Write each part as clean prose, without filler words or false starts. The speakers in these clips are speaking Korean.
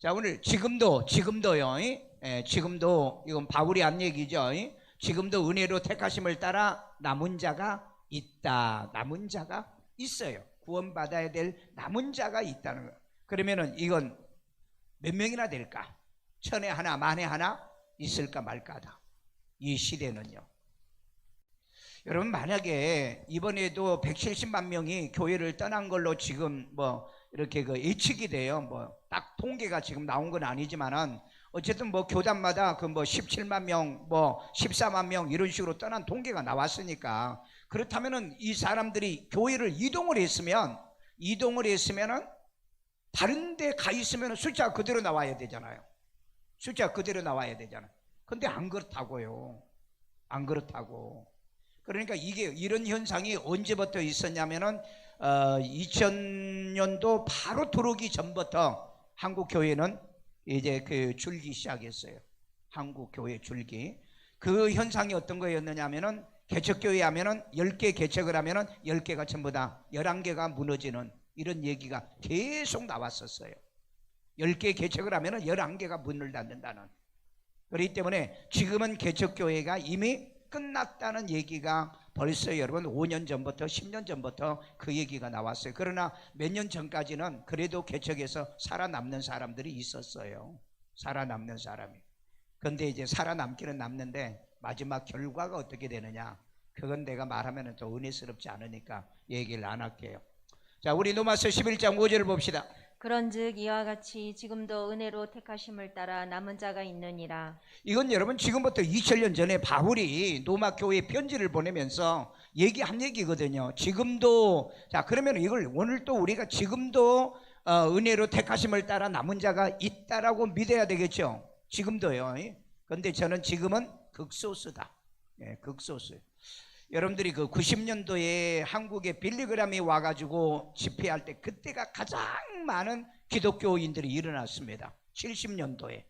자, 오늘 지금도요. 지금도 이건 바울이 한 얘기죠. 지금도 은혜로 택하심을 따라 남은 자가 있다. 남은 자가 있어요. 구원받아야 될 남은 자가 있다는 거예요. 그러면은 이건 몇 명이나 될까? 천에 하나, 만에 하나 있을까 말까다. 이 시대는요. 여러분, 만약에 이번에도 170만 명이 교회를 떠난 걸로 지금 뭐 이렇게 예측이 돼요. 뭐 딱 통계가 지금 나온 건 아니지만은 어쨌든 뭐 교단마다 그 뭐 17만 명, 뭐 14만 명 이런 식으로 떠난 통계가 나왔으니까, 그렇다면은 이 사람들이 교회를 이동을 했으면은 다른 데 가 있으면 숫자가 그대로 나와야 되잖아요. 숫자가 그대로 나와야 되잖아요. 근데 안 그렇다고요. 안 그렇다고. 그러니까 이게 이런 현상이 언제부터 있었냐면은 2000년도 바로 들어오기 전부터 한국 교회는 이제 줄기 시작했어요. 한국 교회 줄기. 그 현상이 어떤 거였느냐면은 개척교회 하면은 10개 개척을 하면은 10개가 전부 다 11개가 무너지는 이런 얘기가 계속 나왔었어요. 10개 개척을 하면은 11개가 문을 닫는다는. 그렇기 때문에 지금은 개척교회가 이미 끝났다는 얘기가 벌써 여러분 5년 전부터 10년 전부터 그 얘기가 나왔어요. 그러나 몇 년 전까지는 그래도 개척에서 살아남는 사람들이 있었어요. 살아남는 사람이. 근데 이제 살아남기는 남는데 마지막 결과가 어떻게 되느냐, 그건 내가 말하면 또 은혜스럽지 않으니까 얘기를 안 할게요. 자, 우리 로마서 11장 5절을 봅시다. 그런즉 이와 같이 지금도 은혜로 택하심을 따라 남은 자가 있느니라. 이건 여러분 지금부터 2000년 전에 바울이 로마 교회에 편지를 보내면서 얘기한 얘기거든요. 지금도. 자, 그러면 이걸 오늘 또 우리가 지금도 은혜로 택하심을 따라 남은 자가 있다라고 믿어야 되겠죠. 지금도요. 그런데 저는 지금은 극소수다. 극소수. 여러분들이 그 90년도에 한국에 빌리그램이 와가지고 집회할 때, 그때가 가장 많은 기독교인들이 일어났습니다. 70년도에.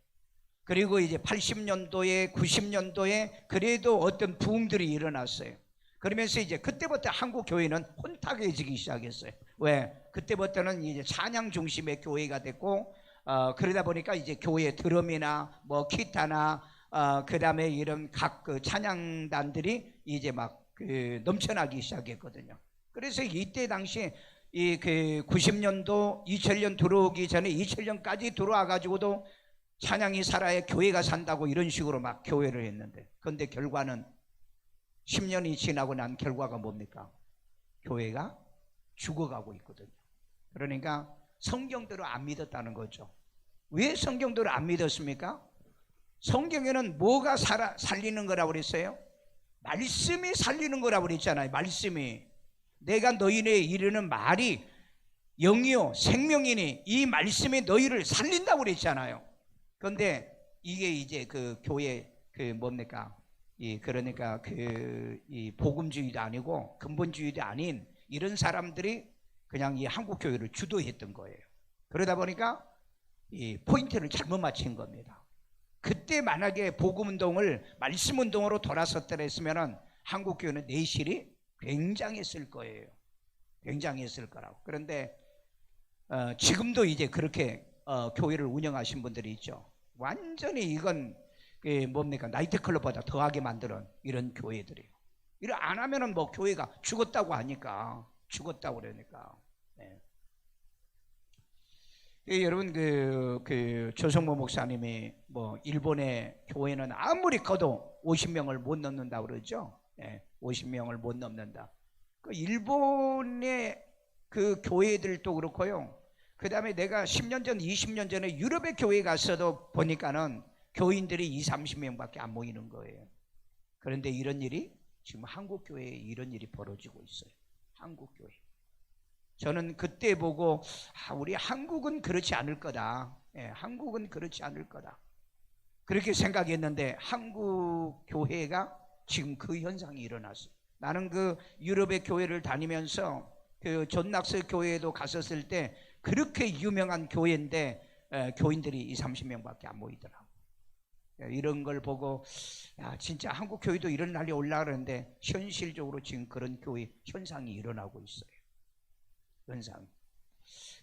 그리고 이제 80년도에 90년도에 그래도 어떤 부흥들이 일어났어요. 그러면서 이제 그때부터 한국 교회는 혼탁해지기 시작했어요. 왜? 그때부터는 이제 찬양 중심의 교회가 됐고, 그러다 보니까 이제 교회 드럼이나 뭐 기타나 그 다음에 이런 각 찬양단들이 이제 막 넘쳐나기 시작했거든요. 그래서 이때 당시에 이 90년도 2000년 들어오기 전에 2000년까지 들어와 가지고도 찬양이 살아야 교회가 산다고 이런 식으로 막 교회를 했는데, 그런데 결과는 10년이 지나고 난 결과가 뭡니까? 교회가 죽어가고 있거든요. 그러니까 성경대로 안 믿었다는 거죠. 왜 성경대로 안 믿었습니까? 성경에는 뭐가 살리는 거라고 그랬어요? 말씀이 살리는 거라고 그랬잖아요. 말씀이. 내가 너희에게 이르는 말이 영이요 생명이니 이 말씀이 너희를 살린다고 그랬잖아요. 그런데 이게 이제 교회 뭡니까? 그러니까 이 복음주의도 아니고 근본주의도 아닌 이런 사람들이 그냥 이 한국 교회를 주도했던 거예요. 그러다 보니까 이 포인트를 잘못 맞춘 겁니다. 그때 만약에 복음운동을 말씀운동으로 돌아섰더라 했으면 한국 교회는 내실이 굉장했을 거예요. 굉장했을 거라고. 그런데 지금도 이제 그렇게 교회를 운영하신 분들이 있죠. 완전히 이건 뭡니까? 나이트클럽보다 더하게 만드는 이런 교회들이에요. 이걸 안 하면은 뭐 교회가 죽었다고 하니까, 죽었다고 그러니까. 네. 여러분 조성모 목사님이 뭐 일본의 교회는 아무리 커도 50명을 못 넘는다 그러죠. 50명을 못 넘는다. 일본의 교회들도 그렇고요. 그 다음에 내가 10년 전 20년 전에 유럽의 교회 갔어도 보니까는 교인들이 20-30명밖에 안 모이는 거예요. 그런데 이런 일이 지금 한국 교회에 이런 일이 벌어지고 있어요. 한국 교회. 저는 그때 보고 우리 한국은 그렇지 않을 거다. 한국은 그렇지 않을 거다. 그렇게 생각했는데 한국 교회가 지금 그 현상이 일어났어요. 나는 유럽의 교회를 다니면서 존 낙스 교회에도 갔었을 때 그렇게 유명한 교회인데 교인들이 20-30명밖에 안 모이더라고. 이런 걸 보고 진짜 한국 교회도 이런 날이 올라 그러는데 현실적으로 지금 그런 교회 현상이 일어나고 있어요. 현상.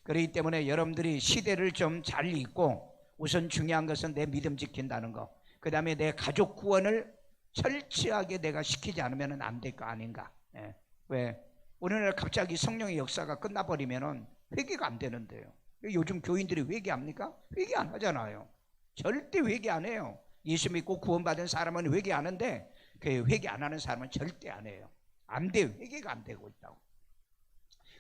그렇기 때문에 여러분들이 시대를 좀 잘 읽고 우선 중요한 것은 내 믿음 지킨다는 거. 그 다음에 내 가족 구원을 철저하게 내가 시키지 않으면 안 될 거 아닌가. 예. 왜? 오늘날 갑자기 성령의 역사가 끝나버리면 회개가 안 되는데요. 요즘 교인들이 회개합니까? 회개 안 하잖아요. 절대 회개 안 해요. 예수 믿고 구원받은 사람은 회개 안 하는데 그 회개 안 하는 사람은 절대 안 해요. 안 돼요. 회개가 안 되고 있다고.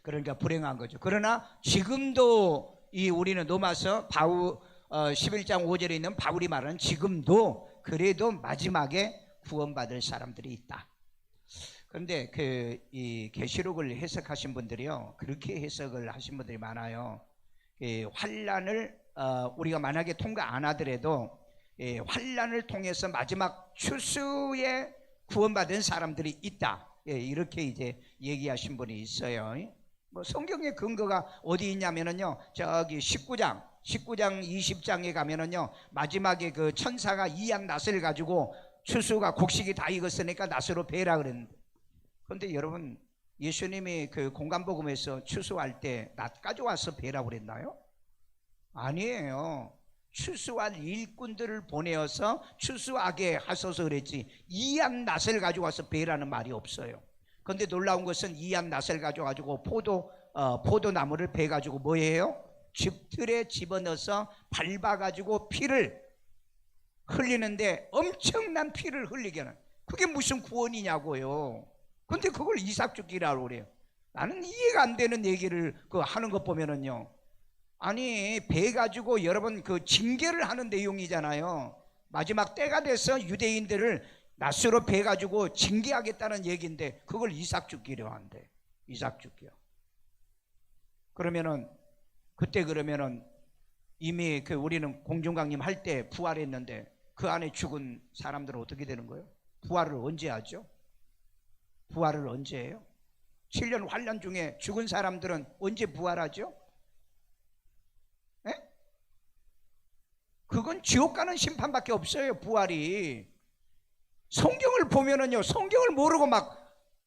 그러니까 불행한 거죠. 그러나 지금도 이 우리는 로마서 11장 5절에 있는 바울이 말하는 지금도 그래도 마지막에 구원받을 사람들이 있다. 그런데 이 계시록을 해석하신 분들이요, 그렇게 해석을 하신 분들이 많아요. 환란을 우리가 만약에 통과 안 하더라도 환란을 통해서 마지막 추수에 구원받은 사람들이 있다. 이렇게 이제 얘기하신 분이 있어요. 뭐 성경의 근거가 어디 있냐면은요, 저기 19장 20장에 가면은요, 마지막에 그 천사가 이양 낫을 가지고 추수가 곡식이 다 익었으니까 낫으로 베라 그랬는데, 그런데 여러분, 예수님이 그 공간복음에서 추수할 때 낫 가져와서 베라고 그랬나요? 아니에요. 추수할 일꾼들을 보내어서 추수하게 하소서 그랬지, 이양 낫을 가져와서 베라는 말이 없어요. 그런데 놀라운 것은 이양 낫을 가져가지고 포도나무를 베가지고 뭐예요? 즙틀에 집어넣어서 밟아가지고 피를 흘리는데 엄청난 피를 흘리게 하는, 그게 무슨 구원이냐고요. 근데 그걸 이삭죽기라고 그래요. 나는 이해가 안 되는 얘기를 하는 것 보면은요, 아니 배 가지고 여러분 그 징계를 하는 내용이잖아요. 마지막 때가 돼서 유대인들을 낫으로 배 가지고 징계하겠다는 얘기인데 그걸 이삭죽기로 한대. 이삭죽기요. 그러면은 그때 그러면은 이미 우리는 공중강림 할 때 부활했는데 그 안에 죽은 사람들은 어떻게 되는 거예요? 부활을 언제 하죠? 부활을 언제 해요? 7년 환란 중에 죽은 사람들은 언제 부활하죠? 에? 그건 지옥 가는 심판밖에 없어요. 부활이. 성경을 보면은요, 성경을 모르고 막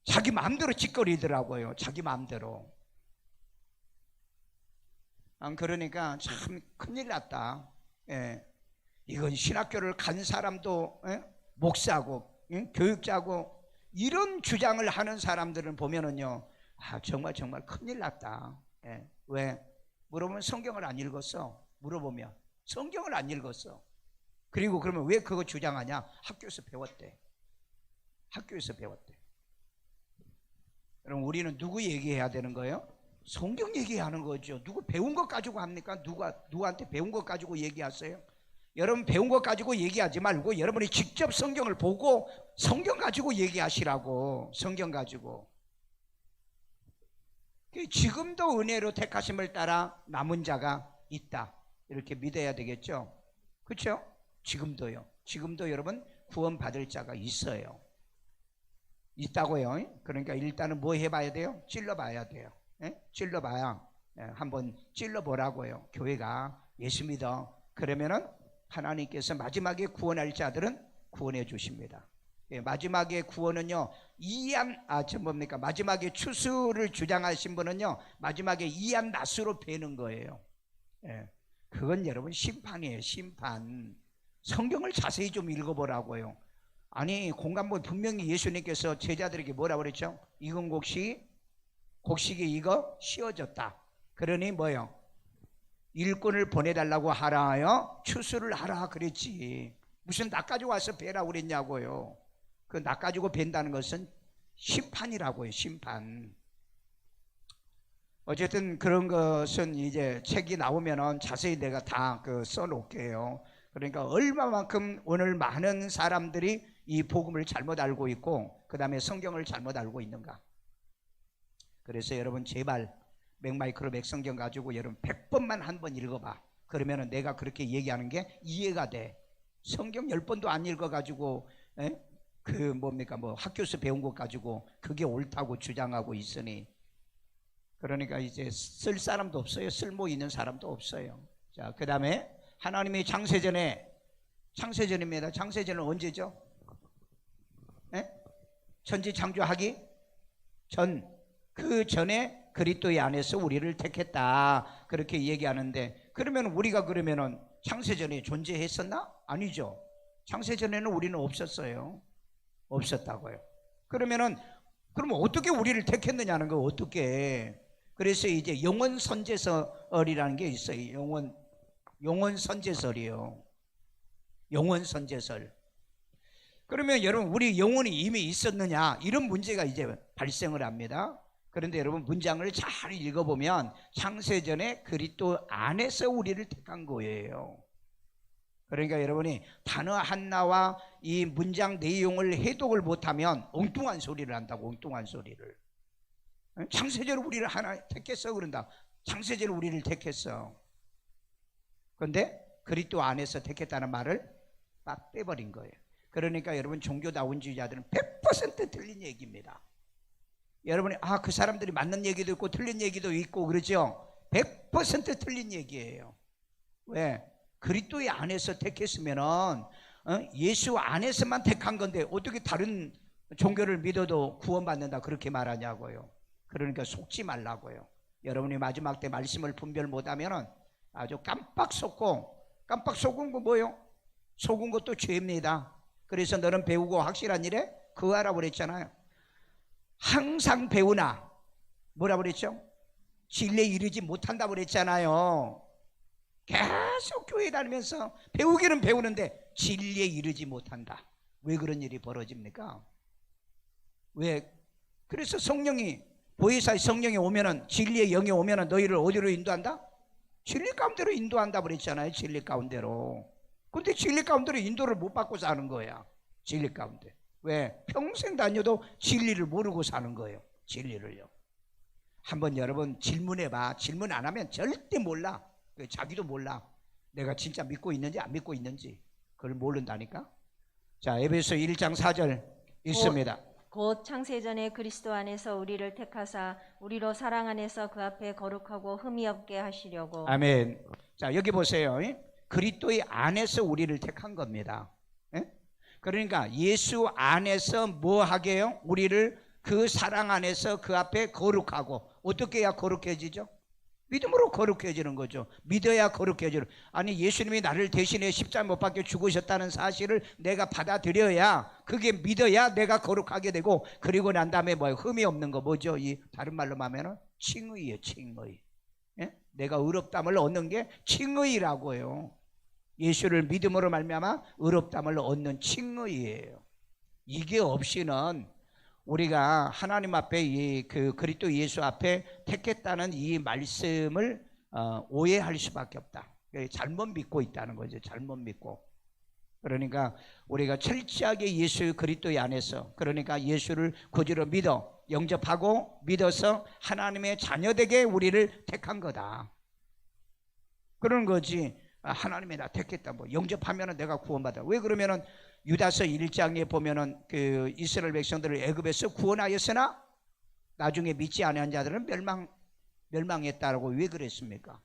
자기 마음대로 짓거리더라고요. 자기 마음대로. 그러니까 참 큰일 났다. 예. 이건 신학교를 간 사람도 목사고 교육자고 이런 주장을 하는 사람들은 보면은요, 정말 큰일 났다. 예. 왜? 물어보면 성경을 안 읽었어. 물어보면 성경을 안 읽었어. 그리고 그러면 왜 그거 주장하냐? 학교에서 배웠대. 학교에서 배웠대. 그럼 우리는 누구 얘기해야 되는 거예요? 성경 얘기하는 거죠. 누구 배운 것 가지고 합니까? 누구한테 배운 것 가지고 얘기하세요? 여러분 배운 것 가지고 얘기하지 말고 여러분이 직접 성경을 보고 성경 가지고 얘기하시라고. 성경 가지고. 지금도 은혜로 택하심을 따라 남은 자가 있다. 이렇게 믿어야 되겠죠. 그렇죠? 지금도요. 지금도 여러분 구원받을 자가 있어요. 있다고요. 그러니까 일단은 뭐 해봐야 돼요? 찔러봐야 돼요. 찔러봐야, 한번 찔러보라고요. 교회가 예수 믿어. 그러면은 하나님께서 마지막에 구원할 자들은 구원해 주십니다. 마지막에 구원은요, 마지막에 추수를 주장하신 분은요, 마지막에 이암 낫으로 베는 거예요. 그건 여러분 심판이에요. 심판. 성경을 자세히 좀 읽어보라고요. 아니 공간본 분명히 예수님께서 제자들에게 뭐라고 그랬죠? 익은 곡식이 익어 씌어졌다. 그러니 뭐요? 일꾼을 보내달라고 하라 하여 추수를 하라 그랬지. 무슨 낫 가지고 와서 베라고 그랬냐고요. 그 낫 가지고 벤다는 것은 심판이라고요. 심판. 어쨌든 그런 것은 이제 책이 나오면은 자세히 내가 다 써놓을게요. 그러니까 얼마만큼 오늘 많은 사람들이 이 복음을 잘못 알고 있고 그 다음에 성경을 잘못 알고 있는가. 그래서 여러분 제발 맥마이크로 맥성경 가지고 여러분 100번만 한 번 읽어봐. 그러면은 내가 그렇게 얘기하는 게 이해가 돼. 성경 10번도 안 읽어가지고 학교에서 배운 것 가지고 그게 옳다고 주장하고 있으니, 그러니까 이제 쓸 사람도 없어요. 쓸모 있는 사람도 없어요. 자, 그 다음에 하나님이 창세전입니다. 창세전은 언제죠? 천지 창조하기 전, 그 전에 그리스도의 안에서 우리를 택했다. 그렇게 얘기하는데, 그러면 우리가 그러면은 창세전에 존재했었나? 아니죠. 창세전에는 우리는 없었어요. 없었다고요. 그러면 어떻게 우리를 택했느냐는 거 어떻게? 그래서 이제 영원 선제설이라는 게 있어요. 영원 선제설이요. 영원 선제설. 그러면 여러분 우리 영혼이 이미 있었느냐 이런 문제가 이제 발생을 합니다. 그런데 여러분 문장을 잘 읽어보면 창세전에 그리스도 안에서 우리를 택한 거예요. 그러니까 여러분이 단어 하나와 이 문장 내용을 해독을 못하면 엉뚱한 소리를 한다고. 엉뚱한 소리를. 창세전에 우리를 하나 택했어 그런다. 창세전에 우리를 택했어. 그런데 그리스도 안에서 택했다는 말을 딱 빼버린 거예요. 그러니까 여러분 종교다원주의자들은 100% 틀린 얘기입니다. 여러분이 그 사람들이 맞는 얘기도 있고 틀린 얘기도 있고 그러죠. 100% 틀린 얘기예요. 왜? 그리스도의 안에서 택했으면은 예수 안에서만 택한 건데 어떻게 다른 종교를 믿어도 구원받는다 그렇게 말하냐고요. 그러니까 속지 말라고요. 여러분이 마지막 때 말씀을 분별 못하면은 아주 깜빡 속은 거 뭐요? 속은 것도 죄입니다. 그래서 너는 배우고 확실한 일에 그하라고 그랬잖아요. 항상 배우나 뭐라 그랬죠? 진리에 이르지 못한다고 그랬잖아요. 계속 교회 다니면서 배우기는 배우는데 진리에 이르지 못한다. 왜 그런 일이 벌어집니까? 왜? 그래서 성령이 보혜사의 성령이 오면은 진리의 영이 오면은 너희를 어디로 인도한다? 진리 가운데로 인도한다 그랬잖아요. 진리 가운데로. 근데 진리 가운데로 인도를 못 받고 사는 거야. 진리 가운데. 왜? 평생 다녀도 진리를 모르고 사는 거예요. 진리를요. 한번 여러분 질문해봐. 질문 안 하면 절대 몰라. 자기도 몰라. 내가 진짜 믿고 있는지 안 믿고 있는지 그걸 모른다니까. 자, 에베소 1장 4절 있습니다. 곧 창세전에 그리스도 안에서 우리를 택하사 우리로 사랑 안에서 그 앞에 거룩하고 흠이 없게 하시려고. 아멘. 자, 여기 보세요. 그리스도의 안에서 우리를 택한 겁니다. 그러니까 예수 안에서 뭐 하게요? 우리를 그 사랑 안에서 그 앞에 거룩하고. 어떻게 해야 거룩해지죠? 믿음으로 거룩해지는 거죠. 믿어야 거룩해지는. 아니 예수님이 나를 대신해 십자가 못 박혀 죽으셨다는 사실을 내가 받아들여야, 그게 믿어야 내가 거룩하게 되고, 그리고 난 다음에 뭐예요? 흠이 없는 거 뭐죠? 이 다른 말로 하면은 칭의예요. 칭의. 예? 내가 의롭담을 얻는 게 칭의라고요. 예수를 믿음으로 말미암아 의롭담을 얻는 칭의예요. 이게 없이는 우리가 하나님 앞에 그 그리스도 예수 앞에 택했다는 이 말씀을 오해할 수밖에 없다. 잘못 믿고 있다는 거죠. 잘못 믿고. 그러니까 우리가 철저하게 예수 그리스도의 안에서, 그러니까 예수를 구주로 믿어 영접하고 믿어서 하나님의 자녀되게 우리를 택한 거다. 그런 거지. 하나님이 나 택했다. 뭐 영접하면은 내가 구원받아. 왜 그러면은 유다서 1장에 보면은 그 이스라엘 백성들을 애굽에서 구원하였으나 나중에 믿지 않은 자들은 멸망했다라고 왜 그랬습니까?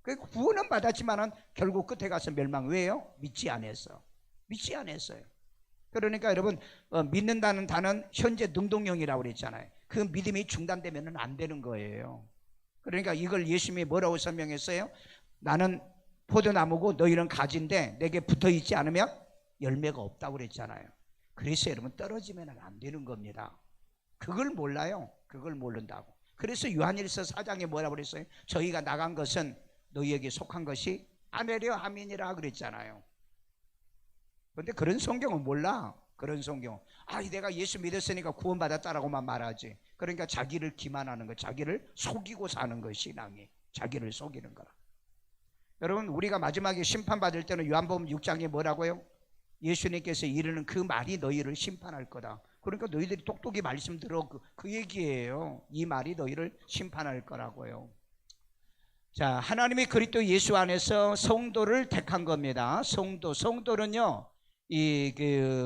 그 구원은 받았지만은 결국 끝에 가서 멸망. 왜요? 믿지 않았어. 믿지 않았어요. 그러니까 여러분 믿는다는 단어는 현재 능동형이라고 그랬잖아요. 그 믿음이 중단되면은 안 되는 거예요. 그러니까 이걸 예수님이 뭐라고 설명했어요? 나는 포도나무고 너희는 가지인데 내게 붙어있지 않으면 열매가 없다고 그랬잖아요. 그래서 여러분 떨어지면 안 되는 겁니다. 그걸 몰라요. 그걸 모른다고. 그래서 요한일서 4장에 뭐라고 그랬어요? 저희가 나간 것은 너희에게 속한 것이 아내려 함이니라 그랬잖아요. 그런데 그런 성경은 몰라. 그런 성경. 내가 예수 믿었으니까 구원받았다라고만 말하지. 그러니까 자기를 기만하는 거, 자기를 속이고 사는 거, 신앙이. 자기를 속이는 거라. 여러분 우리가 마지막에 심판받을 때는 요한복음 6장에 뭐라고요? 예수님께서 이르는 그 말이 너희를 심판할 거다. 그러니까 너희들이 똑똑히 말씀 들어. 그 얘기예요. 이 말이 너희를 심판할 거라고요. 자, 하나님이 그리스도 예수 안에서 성도를 택한 겁니다. 성도는요,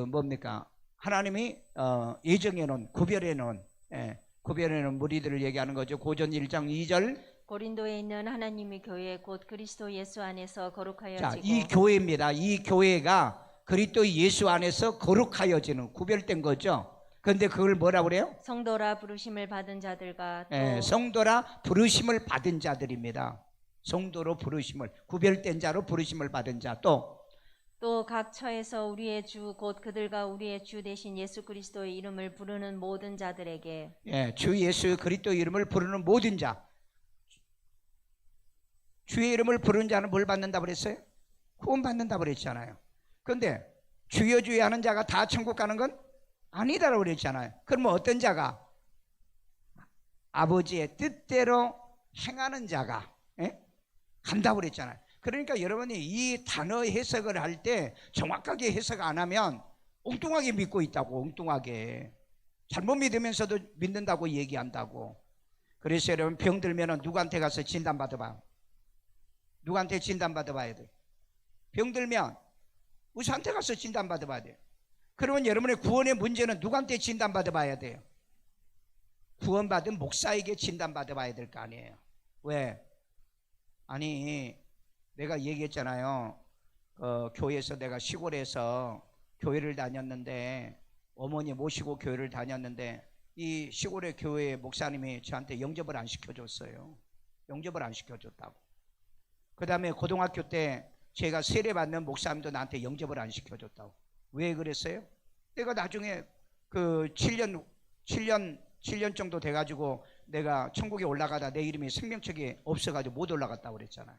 뭡니까? 하나님이 예정해 놓은, 구별해 놓은 무리들을 얘기하는 거죠. 고전 1장 2절. 고린도에 있는 하나님의 교회 곧 그리스도 예수 안에서 거룩하여지고. 자, 이 교회입니다. 이 교회가 그리스도 예수 안에서 거룩하여지는, 구별된 거죠. 그런데 그걸 뭐라고 그래요? 성도라 부르심을 받은 자들과 또 성도라 부르심을 받은 자들입니다. 성도로 부르심을, 구별된 자로 부르심을 받은 자. 또 각 처에서 우리의 주 곧 그들과 우리의 주 대신 예수 그리스도의 이름을 부르는 모든 자들에게 주 예수 그리스도 이름을 부르는 모든 자. 주의 이름을 부르는 자는 뭘 받는다고 그랬어요? 구원 받는다고 그랬잖아요. 그런데 주여 주여 하는 자가 다 천국 가는 건 아니다라고 그랬잖아요. 그러면 어떤 자가? 아버지의 뜻대로 행하는 자가 간다고 그랬잖아요. 그러니까 여러분이 이 단어 해석을 할 때 정확하게 해석 안 하면 엉뚱하게 믿고 있다고. 엉뚱하게 잘못 믿으면서도 믿는다고 얘기한다고. 그래서 여러분 병 들면 누구한테 가서 진단 받아봐? 누구한테 진단 받아봐야 돼? 병 들면 의사한테 가서 진단 받아봐야 돼요. 그러면 여러분의 구원의 문제는 누구한테 진단 받아봐야 돼요? 구원받은 목사에게 진단 받아봐야 될 거 아니에요. 왜? 아니 내가 얘기했잖아요. 교회에서 내가 시골에서 교회를 다녔는데 어머니 모시고 교회를 다녔는데 이 시골의 교회 목사님이 저한테 영접을 안 시켜줬어요. 영접을 안 시켜줬다고. 그 다음에 고등학교 때 제가 세례받는 목사님도 나한테 영접을 안 시켜줬다고. 왜 그랬어요? 내가 나중에 그 7년 정도 돼가지고 내가 천국에 올라가다 내 이름이 생명책에 없어가지고 못 올라갔다고 그랬잖아요.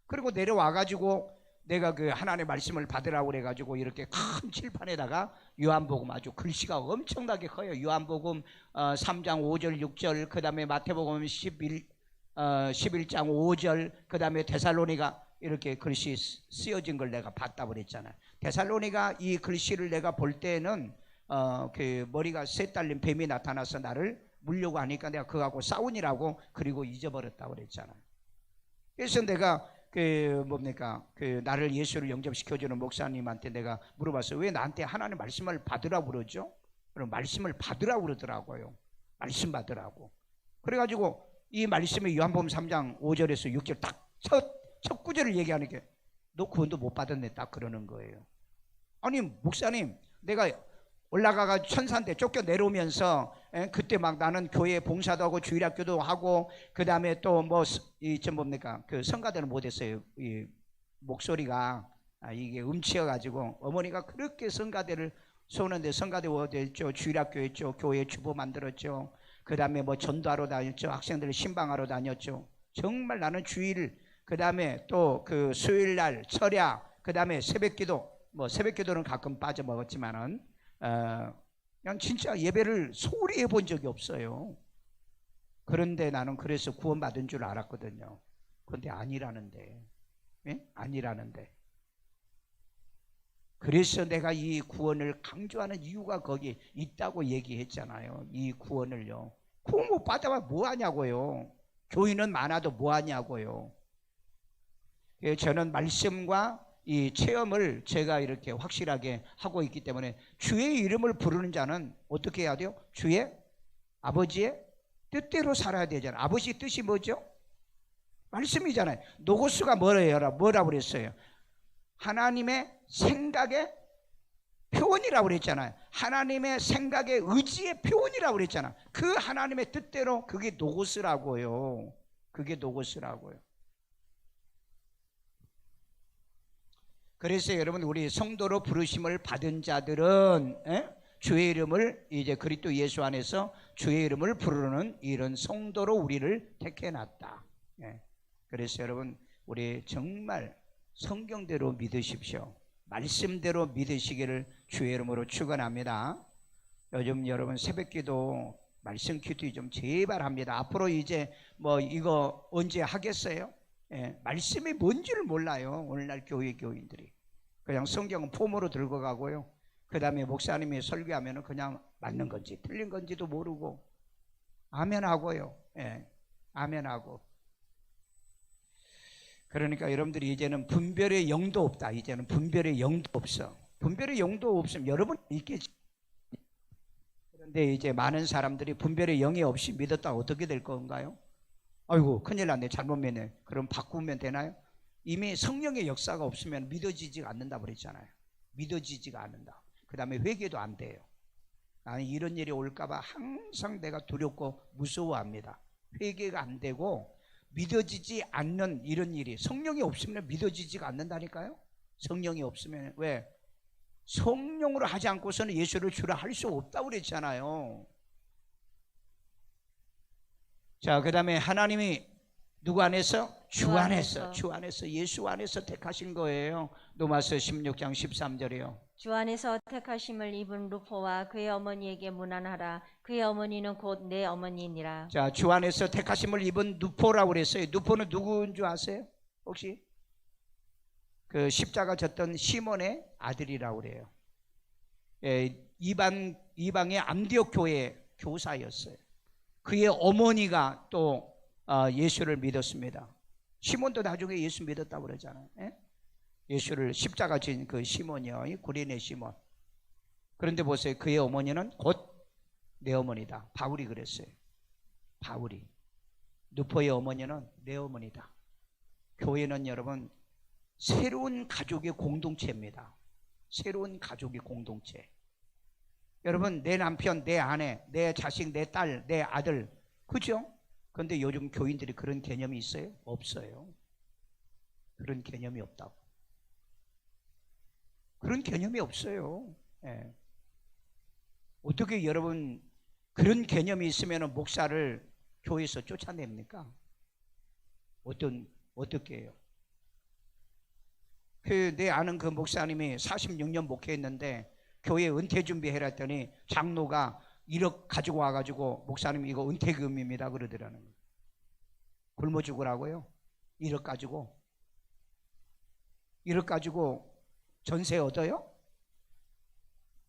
그리고 내려와가지고 내가 그 하나님의 말씀을 받으라고 그래가지고 이렇게 큰 칠판에다가 요한복음, 아주 글씨가 엄청나게 커요. 요한복음 3장 5절 6절, 그 다음에 마태복음 11장 5절, 그 다음에 데살로니가 이렇게 글씨 쓰여진 걸 내가 봤다고 그랬잖아요. 데살로니가 이 글씨를 내가 볼 때는 그 머리가 셋 달린 뱀이 나타나서 나를 물려고 하니까 내가 그거하고 싸우니라고 그리고 잊어버렸다고 그랬잖아요. 그래서 내가 그 나를 예수를 영접시켜주는 목사님한테 내가 물어봤어요. 왜 나한테 하나님의 말씀을 받으라고 그러죠? 그럼 말씀을 받으라고 그러더라고요. 말씀 받으라고. 그래가지고 이 말씀이 요한복음 3장 5절에서 6절 딱 첫 구절을 얘기하니까 너 구원도 못 받았네 딱 그러는 거예요. 아니 목사님, 내가 올라가가 천사한테 쫓겨 내려오면서 그때 막 나는 교회 봉사도 하고 주일학교도 하고 그 다음에 또 뭐 그 성가대는 못했어요. 이 목소리가 이게 음치여가지고 어머니가 그렇게 성가대를 쏘는데 성가대 했죠. 주일학교 했죠. 교회 주보 만들었죠. 그 다음에 뭐 전도하러 다녔죠. 학생들 신방하러 다녔죠. 정말 나는 주일, 그 다음에 또 그 수요일날 철야, 그 다음에 새벽기도, 뭐 새벽기도는 가끔 빠져먹었지만은 그냥 진짜 예배를 소홀히 해본 적이 없어요. 그런데 나는 그래서 구원받은 줄 알았거든요. 그런데 아니라는데. 아니라는데. 그래서 내가 이 구원을 강조하는 이유가 거기 있다고 얘기했잖아요. 이 구원을요. 구원 못 받아봐 뭐 하냐고요. 교인은 많아도 뭐 하냐고요. 저는 말씀과 이 체험을 제가 이렇게 확실하게 하고 있기 때문에 주의 이름을 부르는 자는 어떻게 해야 돼요? 주의 아버지의 뜻대로 살아야 되잖아요. 아버지 뜻이 뭐죠? 말씀이잖아요. 노고스가 뭐라고 그랬어요? 하나님의 생각의 표현이라고 그랬잖아요. 하나님의 생각의 의지의 표현이라고 그랬잖아요. 그 하나님의 뜻대로 그게 노고스라고요. 그게 노고스라고요. 그래서 여러분 우리 성도로 부르심을 받은 자들은 주의 이름을 이제 그리스도 예수 안에서 주의 이름을 부르는 이런 성도로 우리를 택해놨다. 그래서 여러분 우리 정말 성경대로 믿으십시오. 말씀대로 믿으시기를 주의 이름으로 축원합니다. 요즘 여러분 새벽기도 말씀 기도 좀 제발 합니다. 앞으로 이제 뭐 이거 언제 하겠어요? 말씀이 뭔지를 몰라요. 오늘날 교인들이 그냥 성경은 폼으로 들고 가고요. 그 다음에 목사님이 설교하면 그냥 맞는 건지 틀린 건지도 모르고 아멘 하고요. 아멘 하고. 그러니까 여러분들이 이제는 분별의 영도 없다. 이제는 분별의 영도 없어. 분별의 영도 없으면 여러분 있겠지. 그런데 이제 많은 사람들이 분별의 영이 없이 믿었다 어떻게 될 건가요? 아이고 큰일 났네, 잘못 믿네. 그럼 바꾸면 되나요? 이미 성령의 역사가 없으면 믿어지지가 않는다 그랬잖아요. 믿어지지가 않는다. 그 다음에 회개도 안 돼요. 나는 이런 일이 올까 봐 항상 내가 두렵고 무서워합니다. 회개가 안 되고 믿어지지 않는 이런 일이, 성령이 없으면 믿어지지가 않는다니까요. 성령이 없으면. 왜? 성령으로 하지 않고서는 예수를 주라 할 수 없다고 그랬잖아요. 자, 그 다음에 하나님이 누구 안에서? 주 안에서. 주 안에서, 예수 안에서 택하신 거예요. 로마서 16장 13절이요. 주 안에서 택하심을 입은 루포와 그의 어머니에게 문안하라. 그의 어머니는 곧 내 어머니니라. 자, 주 안에서 택하심을 입은 누포라고 그랬어요. 누포는 누구인 줄 아세요? 혹시? 그 십자가 졌던 시몬의 아들이라고 그래요. 예, 이방의 안디옥 교회 교사였어요. 그의 어머니가 또 예수를 믿었습니다. 시몬도 나중에 예수 믿었다고 그러잖아요. 예? 예수를 십자가 진 그 시몬이요, 구레네 시몬. 그런데 보세요, 그의 어머니는 곧 내 어머니다. 바울이 그랬어요. 바울이. 누포의 어머니는 내 어머니다. 교회는 여러분 새로운 가족의 공동체입니다. 새로운 가족의 공동체. 여러분, 내 남편, 내 아내, 내 자식, 내 딸, 내 아들, 그죠? 그런데 요즘 교인들이 그런 개념이 있어요? 없어요. 그런 개념이 없다고. 그런 개념이 없어요. 예. 어떻게 여러분 그런 개념이 있으면 목사를 교회에서 쫓아냅니까? 어떻게 해요? 내 아는 그 목사님이 46년 목회했는데 교회 은퇴 준비해라 했더니 장로가 1억 가지고 와가지고 목사님 이거 은퇴금입니다 그러더라는 거예요. 굶어 죽으라고요? 1억 가지고 1억 가지고 전세 얻어요?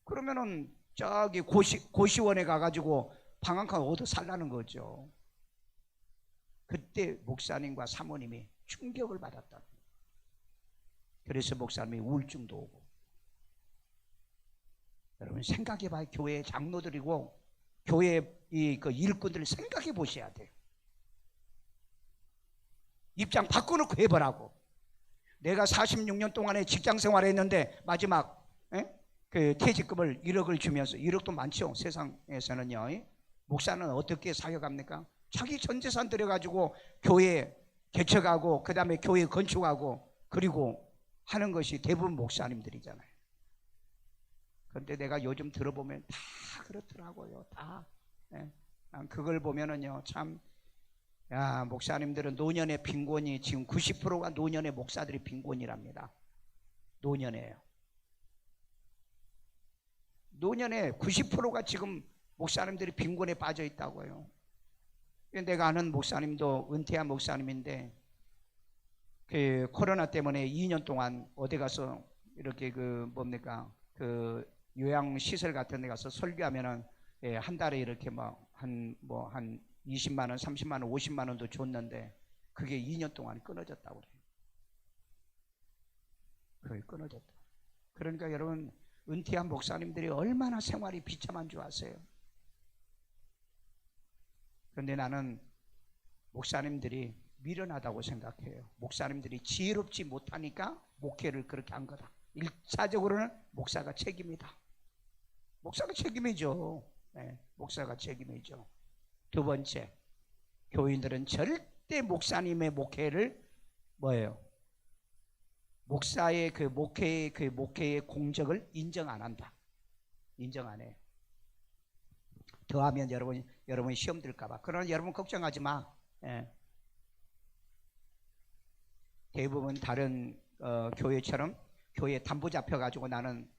그러면은 저기 고시원에 가가지고 방 한 칸 얻어 살라는 거죠. 그때 목사님과 사모님이 충격을 받았다. 그래서 목사님이 우울증도 오고. 여러분 생각해봐요. 교회 장로들이고 교회 그 일꾼들 생각해 보셔야 돼요. 입장 바꿔놓고 해보라고. 내가 46년 동안에 직장 생활했는데 마지막 그 퇴직금을 1억을 주면서, 1억도 많죠 세상에서는요. 목사는 어떻게 사역합니까? 자기 전 재산 들여가지고 교회 개척하고 그 다음에 교회 건축하고 그리고 하는 것이 대부분 목사님들이잖아요. 그런데 내가 요즘 들어보면 다 그렇더라고요. 다. 난 그걸 보면은요 참, 야, 목사님들은 노년의 빈곤이 지금 90%가 노년의 목사들이 빈곤이랍니다. 노년에요. 노년의 90%가 지금 목사님들이 빈곤에 빠져 있다고요. 내가 아는 목사님도 은퇴한 목사님인데 그 코로나 때문에 2년 동안 어디 가서 이렇게 그 뭡니까 그 요양시설 같은 데 가서 설교하면은 한 달에 이렇게 한 20만 원, 30만 원, 50만 원도 줬는데 그게 2년 동안 끊어졌다고 그래요. 그게 끊어졌다. 그러니까 여러분 은퇴한 목사님들이 얼마나 생활이 비참한 줄 아세요? 그런데 나는 목사님들이 미련하다고 생각해요. 목사님들이 지혜롭지 못하니까 목회를 그렇게 한 거다. 1차적으로는 목사가 책임이다. 목사가 책임이죠. 네, 목사가 책임이죠. 두 번째, 교인들은 절대 목사님의 목회를 뭐예요? 목사의 그 목회의 공적을 인정 안 한다. 인정 안 해요. 더하면 여러분 시험 들까봐. 그러나 여러분 걱정하지 마. 예. 대부분 다른 교회처럼 교회 담보 잡혀가지고 나는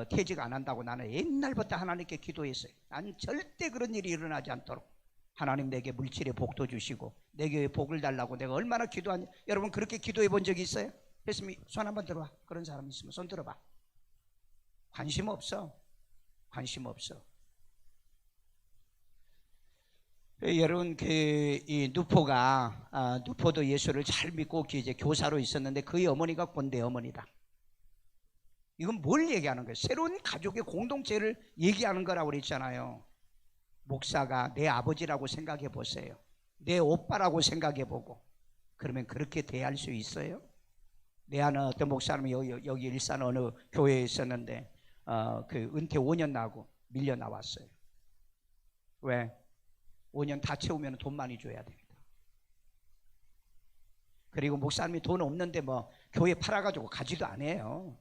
퇴직 안 한다고 나는 옛날부터 하나님께 기도했어요. 난 절대 그런 일이 일어나지 않도록 하나님 내게 물질의 복도 주시고 내게 복을 달라고 내가 얼마나 기도하냐. 여러분 그렇게 기도해 본 적이 있어요? 했으면 손 한번 들어봐. 그런 사람 있으면 손 들어봐. 관심 없어. 관심 없어. 여러분 이 누포도 예수를 잘 믿고 이제 교사로 있었는데 그의 어머니가 꼰대 어머니다. 이건 뭘 얘기하는 거예요? 새로운 가족의 공동체를 얘기하는 거라고 그랬잖아요. 목사가 내 아버지라고 생각해 보세요. 내 오빠라고 생각해 보고 그러면 그렇게 대할 수 있어요? 내 아는 어떤 목사님이 여기 일산 어느 교회에 있었는데 그 은퇴 5년 나고 밀려 나왔어요. 왜? 5년 다 채우면 돈 많이 줘야 됩니다. 그리고 목사님이 돈 없는데 뭐 교회 팔아가지고 가지도 않아요.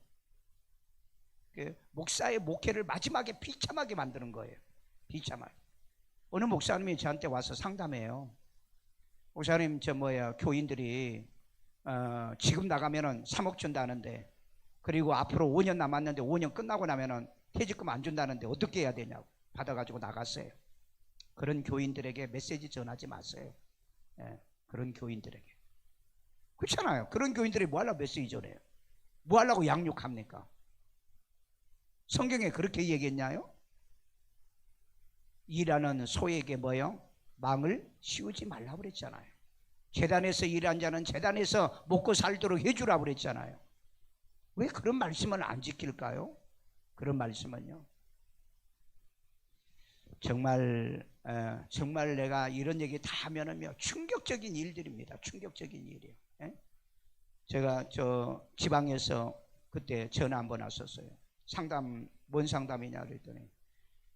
그 목사의 목회를 마지막에 비참하게 만드는 거예요. 비참하게. 어느 목사님이 저한테 와서 상담해요. 목사님, 교인들이 지금 나가면은 3억 준다는데, 그리고 앞으로 5년 남았는데 5년 끝나고 나면은 퇴직금 안 준다는데 어떻게 해야 되냐고 받아가지고 나갔어요. 그런 교인들에게 메시지 전하지 마세요. 예, 그런 교인들에게. 그렇잖아요. 그런 교인들이 뭐 하려고 메시지 전해요? 뭐 하려고 양육합니까? 성경에 그렇게 얘기했냐요? 일하는 소에게 뭐요? 망을 씌우지 말라고 그랬잖아요. 재단에서 일한 자는 재단에서 먹고 살도록 해주라고 그랬잖아요. 왜 그런 말씀을 안 지킬까요? 그런 말씀은요. 정말 내가 이런 얘기 다 하면은요, 충격적인 일들입니다. 충격적인 일이에요. 예? 제가 저 지방에서 그때 전화 한번 왔었어요. 상담, 뭔 상담이냐 그랬더니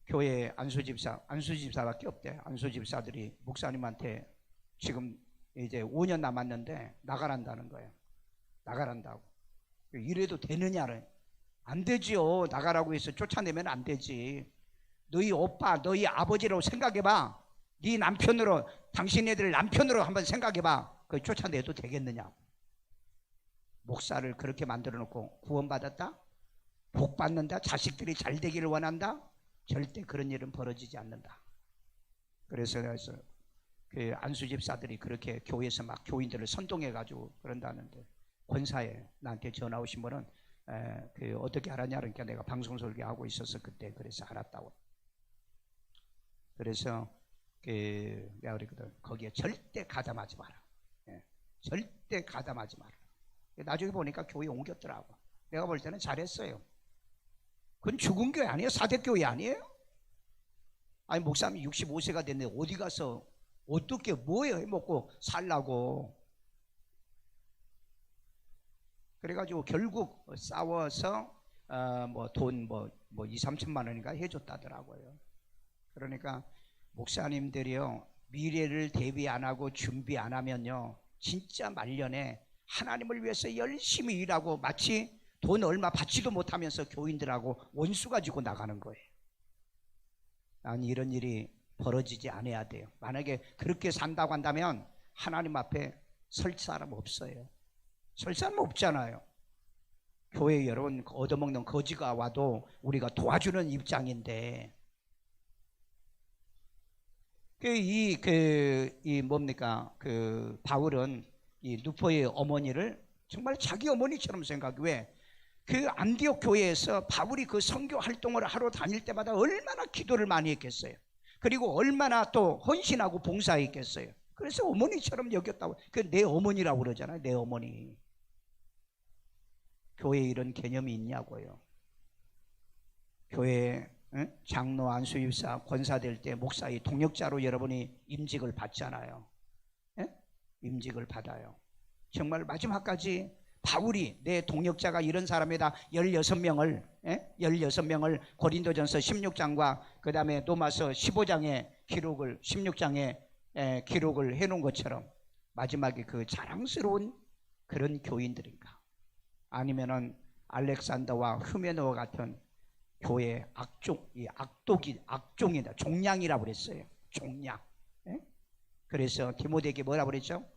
교회 안수집사밖에 없대요. 안수집사들이 목사님한테 지금 이제 5년 남았는데 나가란다는 거예요. 나가란다고. 이래도 되느냐를. 안 되지요. 나가라고 해서 쫓아내면 안 되지. 너희 오빠, 너희 아버지라고 생각해봐. 네 남편으로, 당신 애들 남편으로 한번 생각해봐. 그 쫓아내도 되겠느냐. 목사를 그렇게 만들어 놓고 구원받았다? 복 받는다? 자식들이 잘 되기를 원한다? 절대 그런 일은 벌어지지 않는다. 그래서 그 안수집사들이 그렇게 교회에서 막 교인들을 선동해가지고 그런다는데, 권사에 나한테 전화 오신 분은 그 어떻게 알았냐 그러니까 내가 방송 설교하고 있어서 그때 그래서 알았다고. 그래서 내가 그랬거든. 거기에 절대 가담하지 마라. 절대 가담하지 마라. 나중에 보니까 교회 옮겼더라고. 내가 볼 때는 잘했어요. 그건 죽은 교회 아니에요? 사대교회 아니에요? 아니 목사님이 65세가 됐는데 어디 가서 어떻게 뭐 해먹고 살라고. 그래가지고 결국 싸워서 뭐 돈 2, 3천만 원인가 해줬다더라고요. 그러니까 목사님들이요, 미래를 대비 안 하고 준비 안 하면요, 진짜 말년에 하나님을 위해서 열심히 일하고 마치 돈 얼마 받지도 못하면서 교인들하고 원수 가지고 나가는 거예요. 아니 이런 일이 벌어지지 않아야 돼요. 만약에 그렇게 산다고 한다면 하나님 앞에 설 사람 없어요. 설 사람 없잖아요. 교회에 여러분 얻어먹는 거지가 와도 우리가 도와주는 입장인데, 바울은 이 누포의 어머니를 정말 자기 어머니처럼 생각해. 왜? 그 안디옥 교회에서 바울이 그 선교 활동을 하러 다닐 때마다 얼마나 기도를 많이 했겠어요. 그리고 얼마나 또 헌신하고 봉사했겠어요. 그래서 어머니처럼 여겼다고. 그 내 어머니라고 그러잖아요. 내 어머니. 교회에 이런 개념이 있냐고요. 교회에 장로, 안수집사, 권사 될 때 목사의 동역자로 여러분이 임직을 받잖아요. 임직을 받아요. 정말 마지막까지 바울이 내 동역자가 이런 사람이다 16명을 고린도전서 16장과 그 다음에 로마서 15장의 기록을 16장에 기록을 해놓은 것처럼 마지막에 그 자랑스러운 그런 교인들인가, 아니면은 알렉산더와 흐메네와 같은 교회 악종이다, 종량이라고 그랬어요. 종량. 그래서 디모데에게 뭐라고 그랬죠?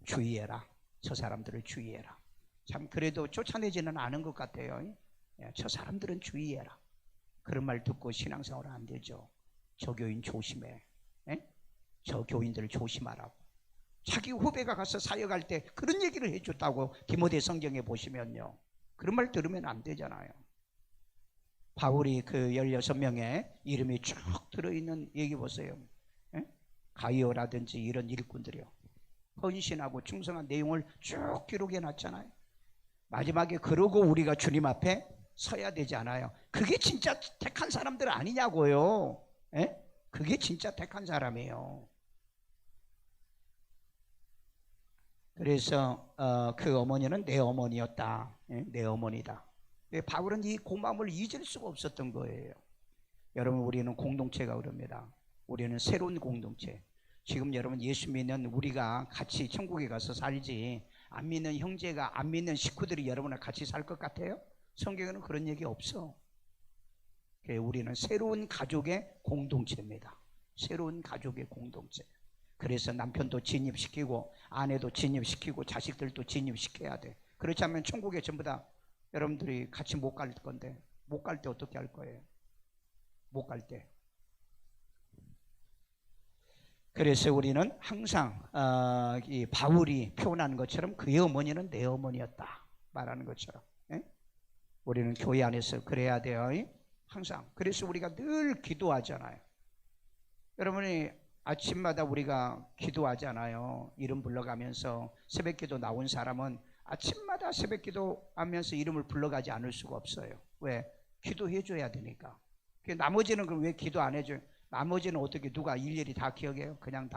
주의해라. 저 사람들을 주의해라. 참 그래도 쫓아내지는 않은 것 같아요. 저 사람들은 주의해라. 그런 말 듣고 신앙생활은 안 되죠. 저 교인 조심해. 저 교인들을 조심하라고. 자기 후배가 가서 사역할 때 그런 얘기를 해줬다고 디모데 성경에 보시면요, 그런 말 들으면 안 되잖아요. 바울이 그 16명의 이름이 쭉 들어있는 얘기 보세요. 가이오라든지 이런 일꾼들이요, 헌신하고 충성한 내용을 쭉 기록해 놨잖아요. 마지막에 그러고 우리가 주님 앞에 서야 되지 않아요? 그게 진짜 택한 사람들 아니냐고요. 그게 진짜 택한 사람이에요. 그래서 그 어머니는 내 어머니였다. 내 어머니다. 바울은 이 고마움을 잊을 수가 없었던 거예요. 여러분, 우리는 공동체가 그럽니다. 우리는 새로운 공동체. 지금 여러분 예수 믿는 우리가 같이 천국에 가서 살지, 안 믿는 형제가, 안 믿는 식구들이 여러분과 같이 살 것 같아요? 성경에는 그런 얘기 없어. 우리는 새로운 가족의 공동체입니다. 새로운 가족의 공동체. 그래서 남편도 진입시키고 아내도 진입시키고 자식들도 진입시켜야 돼. 그렇지 않으면 천국에 전부 다 여러분들이 같이 못 갈 건데, 못 갈 때 어떻게 할 거예요? 못 갈 때. 그래서 우리는 항상 이 바울이 표현하는 것처럼 그의 어머니는 내 어머니였다 말하는 것처럼, 예? 우리는 교회 안에서 그래야 돼요. 항상. 그래서 우리가 늘 기도하잖아요. 여러분이 아침마다 우리가 기도하잖아요. 이름 불러가면서 새벽기도 나온 사람은 아침마다 새벽기도 하면서 이름을 불러가지 않을 수가 없어요. 왜? 기도해 줘야 되니까. 나머지는 그럼 왜 기도 안 해줘요? 나머지는 어떻게 누가 일일이 다 기억해요? 그냥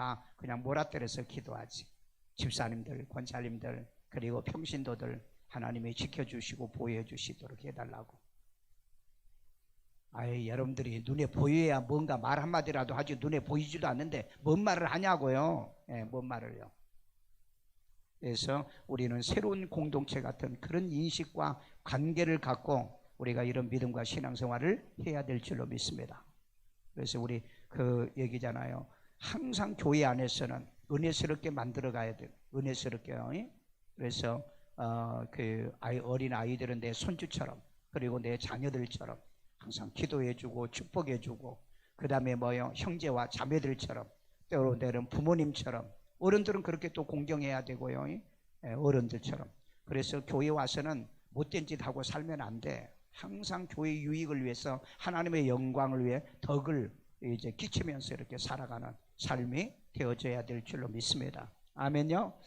몰아때려서 기도하지. 집사님들, 권사님들, 그리고 평신도들 하나님이 지켜주시고 보호해 주시도록 해달라고. 아예 여러분들이 눈에 보여야 뭔가 말 한마디라도 하지, 눈에 보이지도 않는데 뭔 말을 하냐고요. 예, 뭔 말을요. 그래서 우리는 새로운 공동체 같은 그런 인식과 관계를 갖고 우리가 이런 믿음과 신앙생활을 해야 될 줄로 믿습니다. 그래서 우리 그 얘기잖아요. 항상 교회 안에서는 은혜스럽게 만들어 가야 돼요. 은혜스럽게요. 그래서 어린 아이들은 내 손주처럼, 그리고 내 자녀들처럼 항상 기도해주고 축복해주고, 그 다음에 형제와 자매들처럼, 때로는 부모님처럼, 어른들은 그렇게 또 공경해야 되고요. 어른들처럼. 그래서 교회 와서는 못된 짓 하고 살면 안 돼. 항상 교회 유익을 위해서, 하나님의 영광을 위해 덕을 이제 끼치면서 이렇게 살아가는 삶이 되어져야 될 줄로 믿습니다. 아멘요.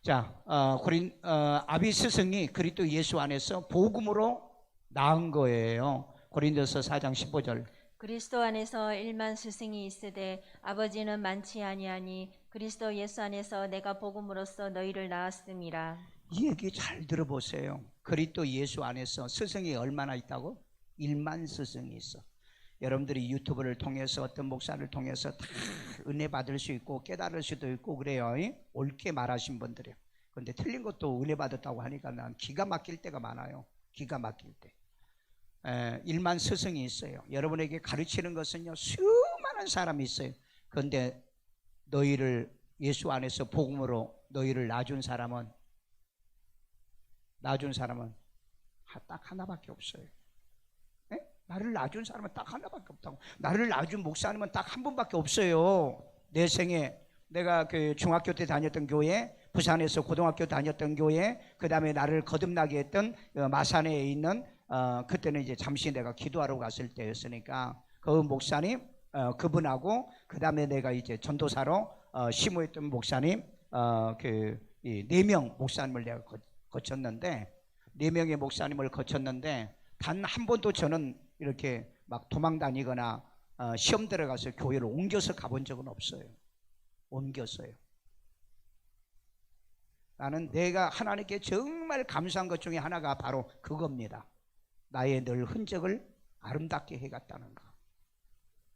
자, 아비 스승이 그리스도 예수 안에서 복음으로 낳은 거예요. 고린도서 4장 15절. 그리스도 안에서 일만 스승이 있으되 아버지는 많지 아니하니 그리스도 예수 안에서 내가 복음으로써 너희를 낳았음이라. 이 얘기 잘 들어보세요. 그리스도 예수 안에서 스승이 얼마나 있다고? 1만 스승이 있어. 여러분들이 유튜브를 통해서 어떤 목사를 통해서 다 은혜 받을 수 있고 깨달을 수도 있고 그래요. 옳게 말하신 분들이요. 그런데 틀린 것도 은혜 받았다고 하니까 난 기가 막힐 때가 많아요. 기가 막힐 때. 1만 스승이 있어요. 여러분에게 가르치는 것은요, 수많은 사람이 있어요. 그런데 너희를 예수 안에서 복음으로 너희를 낳아준 사람은 딱 하나밖에 없어요. 네? 나를 낳아준 사람은 딱 하나밖에 없다고. 나를 낳아준 목사님은 딱 한 분밖에 없어요. 내 생에 내가 그 중학교 때 다녔던 교회, 부산에서 고등학교 다녔던 교회, 그 다음에 나를 거듭나게 했던 마산에 있는 그때는 이제 잠시 내가 기도하러 갔을 때였으니까 그 목사님, 그분하고 그 다음에 내가 이제 전도사로 심호했던 목사님, 이 4명 목사님을 내가 거쳤는데, 4명의 목사님을 거쳤는데 단 한 번도 저는 이렇게 막 도망 다니거나 시험 들어가서 교회를 옮겨서 가본 적은 없어요. 옮겼어요. 나는 내가 하나님께 정말 감사한 것 중에 하나가 바로 그겁니다. 나의 늘 흔적을 아름답게 해갔다는 거.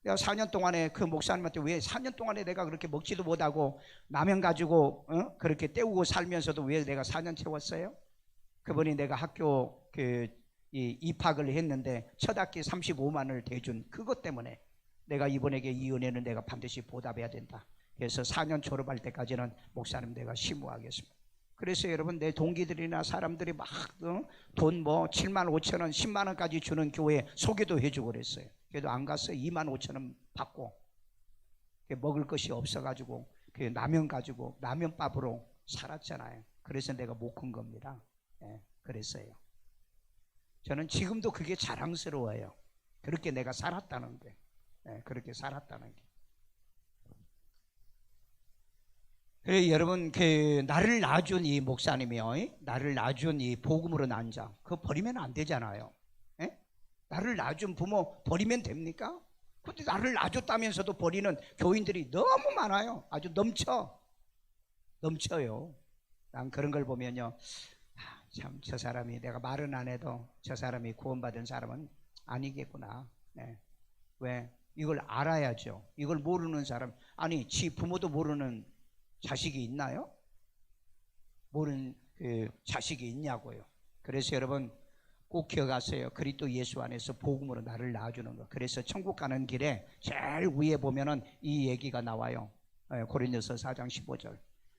내가 4년 동안에 그 목사님한테 왜 4년 동안에 내가 그렇게 먹지도 못하고 라면 가지고 그렇게 때우고 살면서도 왜 내가 4년 채웠어요? 그분이 내가 학교 입학을 했는데 첫 학기 35만 원을 대준 그것 때문에 내가 이분에게 이 은혜는 내가 반드시 보답해야 된다. 그래서 4년 졸업할 때까지는 목사님 내가 심무하겠습니다. 그래서 여러분, 내 동기들이나 사람들이 막 돈 7만 5천 원 10만 원까지 주는 교회에 소개도 해주고 그랬어요. 그래도 안 갔어요. 2만 5천 원 받고 먹을 것이 없어가지고 라면 가지고 라면밥으로 살았잖아요. 그래서 내가 못 큰 겁니다. 그랬어요. 저는 지금도 그게 자랑스러워요. 그렇게 내가 살았다는 게. 그렇게 살았다는 게. 그래, 여러분, 나를 낳아준 이 목사님이요, 나를 낳아준 이 복음으로 낳은 자, 그거 버리면 안 되잖아요. 나를 낳아준 부모 버리면 됩니까? 근데 나를 낳아줬다면서도 버리는 교인들이 너무 많아요. 아주 넘쳐요. 난 그런 걸 보면요, 참 저 사람이, 내가 말은 안 해도 저 사람이 구원받은 사람은 아니겠구나. 왜? 이걸 알아야죠. 이걸 모르는 사람, 아니 지 부모도 모르는 자식이 있나요? 모르는 그 자식이 있냐고요. 그래서 여러분 꼭 기억하세요. 그리스도 예수 안에서 복음으로 나를 낳아주는 거. 그래서 천국 가는 길에 제일 위에 보면은 이 얘기가 나와요. 고린도서 4장 15절.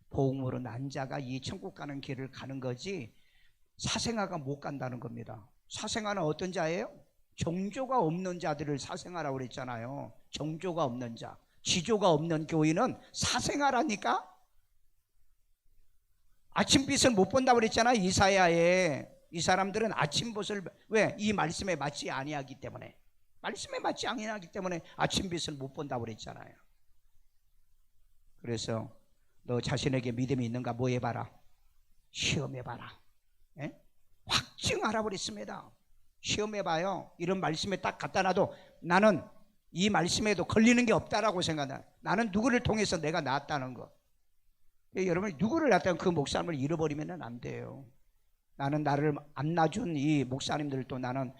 복음으로 난 자가 이 천국 가는 길을 가는 거지 사생아가 못 간다는 겁니다. 사생아는 어떤 자예요? 정조가 없는 자들을 사생아라고 그랬잖아요. 정조가 없는 자, 지조가 없는 교인은 사생아라니까. 아침빛을 못 본다고 그랬잖아요. 이사야에. 이 사람들은 아침빛을 왜? 이 말씀에 맞지 아니하기 때문에. 말씀에 맞지 아니하기 때문에 아침빛을 못 본다고 그랬잖아요. 그래서 너 자신에게 믿음이 있는가 뭐 해봐라? 시험해봐라. 예? 확증하라고 그랬습니다. 시험해봐요. 이런 말씀에 딱 갖다 놔도 나는 이 말씀에도 걸리는 게 없다라고 생각해요. 나는 누구를 통해서 내가 나았다는 거. 여러분 누구를 낳았다면 그 목사님을 잃어버리면 안 돼요. 나는 나를 안 낳아준 이 목사님들도 나는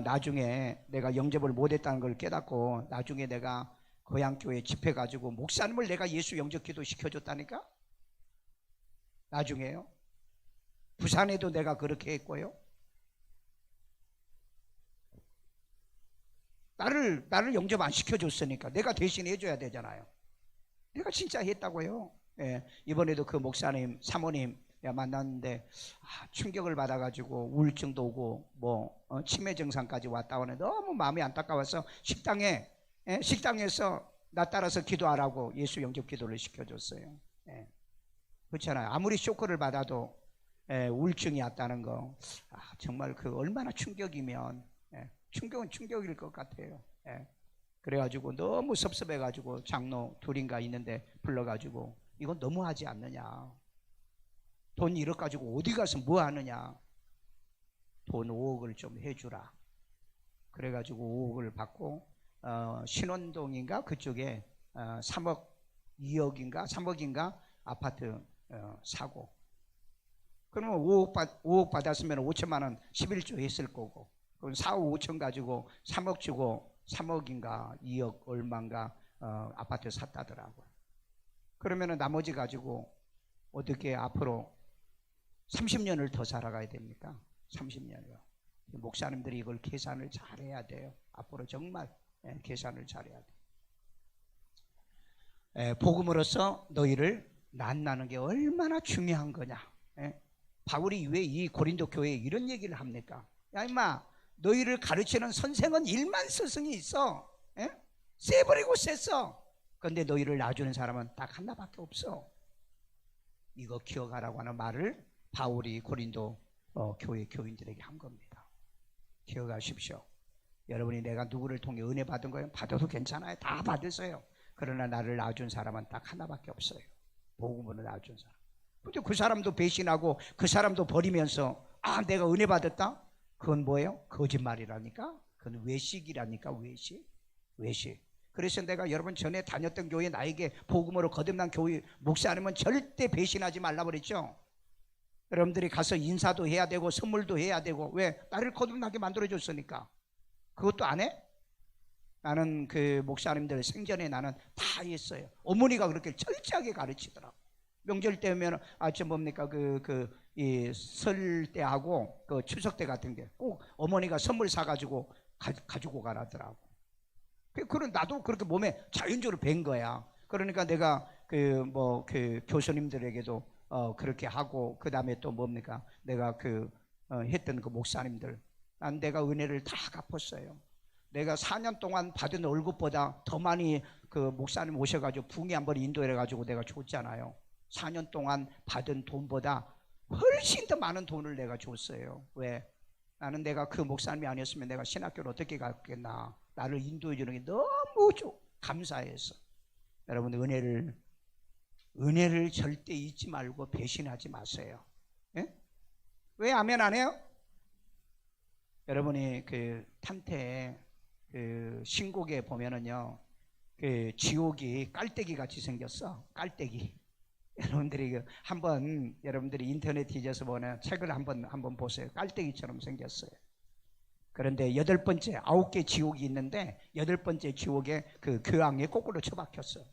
나중에 내가 영접을 못했다는 걸 깨닫고 나중에 내가 고향교회 집회 가지고 목사님을 내가 예수 영접 기도 시켜줬다니까. 나중에요. 부산에도 내가 그렇게 했고요. 나를 영접 안 시켜줬으니까 내가 대신 해줘야 되잖아요. 내가 진짜 했다고요. 예, 이번에도 그 목사님 사모님 만났는데 충격을 받아가지고 우울증도 오고 뭐 치매 증상까지 왔다 오네. 너무 마음이 안타까워서 식당에서 나 따라서 기도하라고 예수 영접 기도를 시켜줬어요. 예, 그렇잖아요. 아무리 쇼크를 받아도 우울증이 왔다는 거 정말 그 얼마나 충격이면 충격은 충격일 것 같아요. 그래가지고 너무 섭섭해가지고 장로 둘인가 있는데 불러가지고 이건 너무하지 않느냐. 돈 1억 가지고 어디 가서 뭐 하느냐. 돈 5억을 좀 해주라. 그래가지고 5억을 받고 신원동인가 그쪽에 3억 2억인가 3억인가 아파트 사고. 그러면 5억 받았으면 5천만 원 11조 했을 거고 그럼 4억 5천 가지고 3억 주고 3억인가 2억 얼마인가 아파트 샀다더라고요. 그러면 나머지 가지고 어떻게 앞으로 30년을 더 살아가야 됩니까? 30년이요. 목사님들이 이걸 계산을 잘해야 돼요. 앞으로 정말 계산을 잘해야 돼요. 복음으로써 너희를 만나는 게 얼마나 중요한 거냐. 바울이 왜 이 고린도 교회에 이런 얘기를 합니까? 야 임마 너희를 가르치는 선생은 1만 스승이 있어. 쎄버리고 쎄어. 그런데 너희를 놔주는 사람은 딱 하나밖에 없어. 이거 기억하라고 하는 말을 바울이 고린도 교회 교인들에게 한 겁니다. 기억하십시오. 여러분이 내가 누구를 통해 은혜 받은 거예요? 받아도 괜찮아요. 다 받으세요. 그러나 나를 낳아준 사람은 딱 하나밖에 없어요. 복음으로 낳아준 사람. 근데 그 사람도 배신하고 그 사람도 버리면서 내가 은혜 받았다? 그건 뭐예요? 거짓말이라니까. 그건 외식이라니까. 외식. 그래서 내가 여러분 전에 다녔던 교회 나에게 복음으로 거듭난 교회 목사님은 절대 배신하지 말라고 그랬죠. 여러분들이 가서 인사도 해야 되고 선물도 해야 되고 왜? 나를 거듭나게 만들어줬으니까. 그것도 안 해? 나는 그 목사님들 생전에 나는 다 했어요. 어머니가 그렇게 철저하게 가르치더라고. 명절 때면 뭡니까 이 설 때하고 그 추석 때 같은 게 꼭 어머니가 선물 사가지고 가지고 가라더라고. 그런 나도 그렇게 몸에 자연적으로 뵌 거야. 그러니까 내가 그 교수님들에게도 그렇게 하고 그 다음에 또 뭡니까 내가 했던 그 목사님들 난 내가 은혜를 다 갚았어요. 내가 4년 동안 받은 월급보다 더 많이 그 목사님 오셔가지고 붕이 한번 인도해가지고 내가 줬잖아요. 4년 동안 받은 돈보다 훨씬 더 많은 돈을 내가 줬어요. 왜? 나는 내가 그 목사님이 아니었으면 내가 신학교를 어떻게 갔겠나. 나를 인도해 주는 게 너무 감사해서. 여러분 은혜를 절대 잊지 말고 배신하지 마세요. 예? 왜 아멘 안 해요? 여러분이 그 탄태 그 신곡에 보면은요 그 지옥이 깔때기 같이 생겼어. 깔때기. 여러분들이 여러분들이 인터넷 뒤져서 보면 책을 한번 보세요. 깔때기처럼 생겼어요. 그런데 8번째 9개 지옥이 있는데 8번째 지옥에 그 교황이 거꾸로 처박혔어.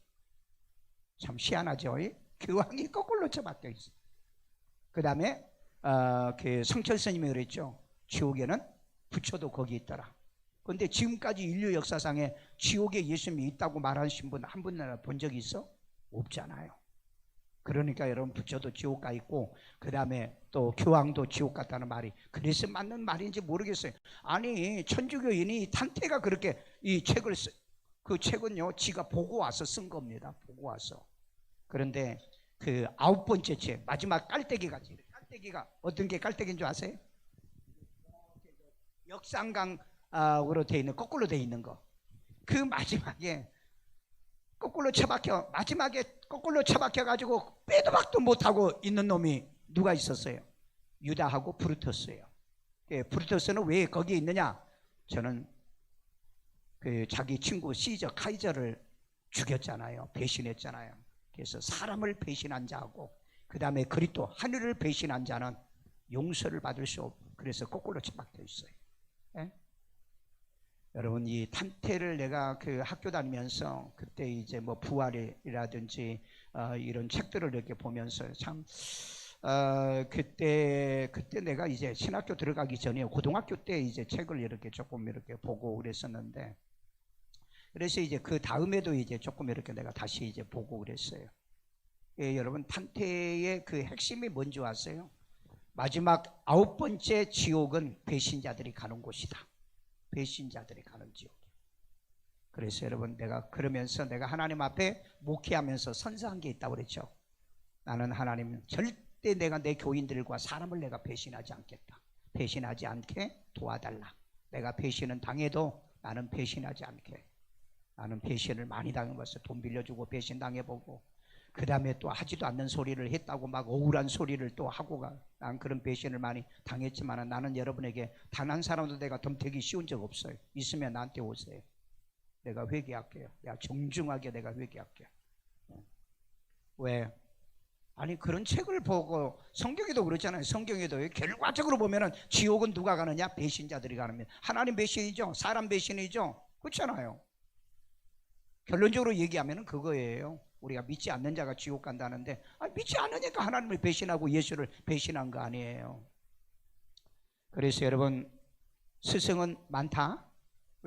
참 희한하죠. 교황이 거꾸로 처박혀 있어. 그 다음에 그 성철 스님이 그랬죠. 지옥에는 부처도 거기 있더라. 그런데 지금까지 인류 역사상에 지옥에 예수님이 있다고 말하신 분 한 분이나 본 적이 있어? 없잖아요. 그러니까 여러분 부처도 지옥 가 있고 그 다음에 또 교황도 지옥 갔다는 말이 그래서 맞는 말인지 모르겠어요. 아니 천주교인이 탄태가 그렇게 이 책을 그 책은요 지가 보고 와서 쓴 겁니다. 보고 와서. 그런데 그 9번째 책 마지막 깔때기가 어떤 게 깔때기인 줄 아세요? 역삼강으로 돼 있는 거꾸로 돼 있는 거. 그 마지막에 거꾸로 처박혀 마지막에 거꾸로 처박혀 가지고 빼도 박도 못하고 있는 놈이 누가 있었어요? 유다하고 브루터스예요. 브루터스는 왜 거기에 있느냐? 저는 그 자기 친구 시저 카이저를 죽였잖아요. 배신했잖아요. 그래서 사람을 배신한 자하고 그 다음에 그리스도 하늘을 배신한 자는 용서를 받을 수 없고 그래서 거꾸로 처박혀 있어요. 예? 여러분 이 탄태를 내가 그 학교 다니면서 그때 이제 뭐 부활이라든지 이런 책들을 이렇게 보면서 참 그때 내가 이제 신학교 들어가기 전에 고등학교 때 이제 책을 이렇게 조금 이렇게 보고 그랬었는데 그래서 이제 그 다음에도 이제 조금 이렇게 내가 다시 이제 보고 그랬어요. 예, 여러분 탄태의 그 핵심이 뭔지 아세요? 마지막 9번째 지옥은 배신자들이 가는 곳이다. 배신자들이 가는 지옥. 그래서 여러분 내가 그러면서 내가 하나님 앞에 목회하면서 선서한 게 있다고 그랬죠. 나는 하나님 절대 내가 내 교인들과 사람을 내가 배신하지 않겠다. 배신하지 않게 도와달라. 내가 배신은 당해도 나는 배신하지 않게. 나는 배신을 많이 당해봤어. 돈 빌려주고 배신 당해보고 그 다음에 또 하지도 않는 소리를 했다고 막 억울한 소리를 또 하고 난 그런 배신을 많이 당했지만 나는 여러분에게 단 한 사람도 내가 덤태기 씌운 적 없어요. 있으면 나한테 오세요. 내가 회개할게요. 내가 정중하게 내가 회개할게요. 왜? 아니 그런 책을 보고 성경에도 그렇잖아요. 성경에도 결과적으로 보면은 지옥은 누가 가느냐? 배신자들이 가는 거예요. 하나님 배신이죠. 사람 배신이죠. 그렇잖아요. 결론적으로 얘기하면은 그거예요. 우리가 믿지 않는 자가 지옥 간다는데 믿지 않으니까 하나님을 배신하고 예수를 배신한 거 아니에요. 그래서 여러분 스승은 많다.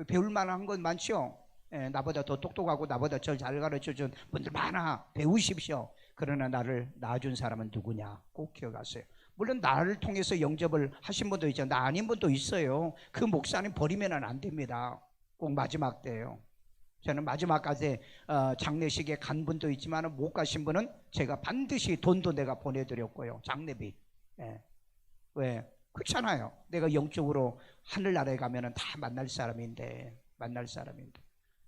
배울 만한 건 많죠. 나보다 더 똑똑하고 나보다 절 잘 가르쳐준 분들 많아. 배우십시오. 그러나 나를 낳아준 사람은 누구냐 꼭 기억하세요. 물론 나를 통해서 영접을 하신 분도 있죠. 나 아닌 분도 있어요. 그 목사님 버리면 안 됩니다. 꼭 마지막 때예요. 저는 마지막까지 장례식에 간 분도 있지만 못 가신 분은 제가 반드시 돈도 내가 보내드렸고요. 장례비. 왜? 그렇잖아요. 내가 영적으로 하늘나라에 가면은 다 만날 사람인데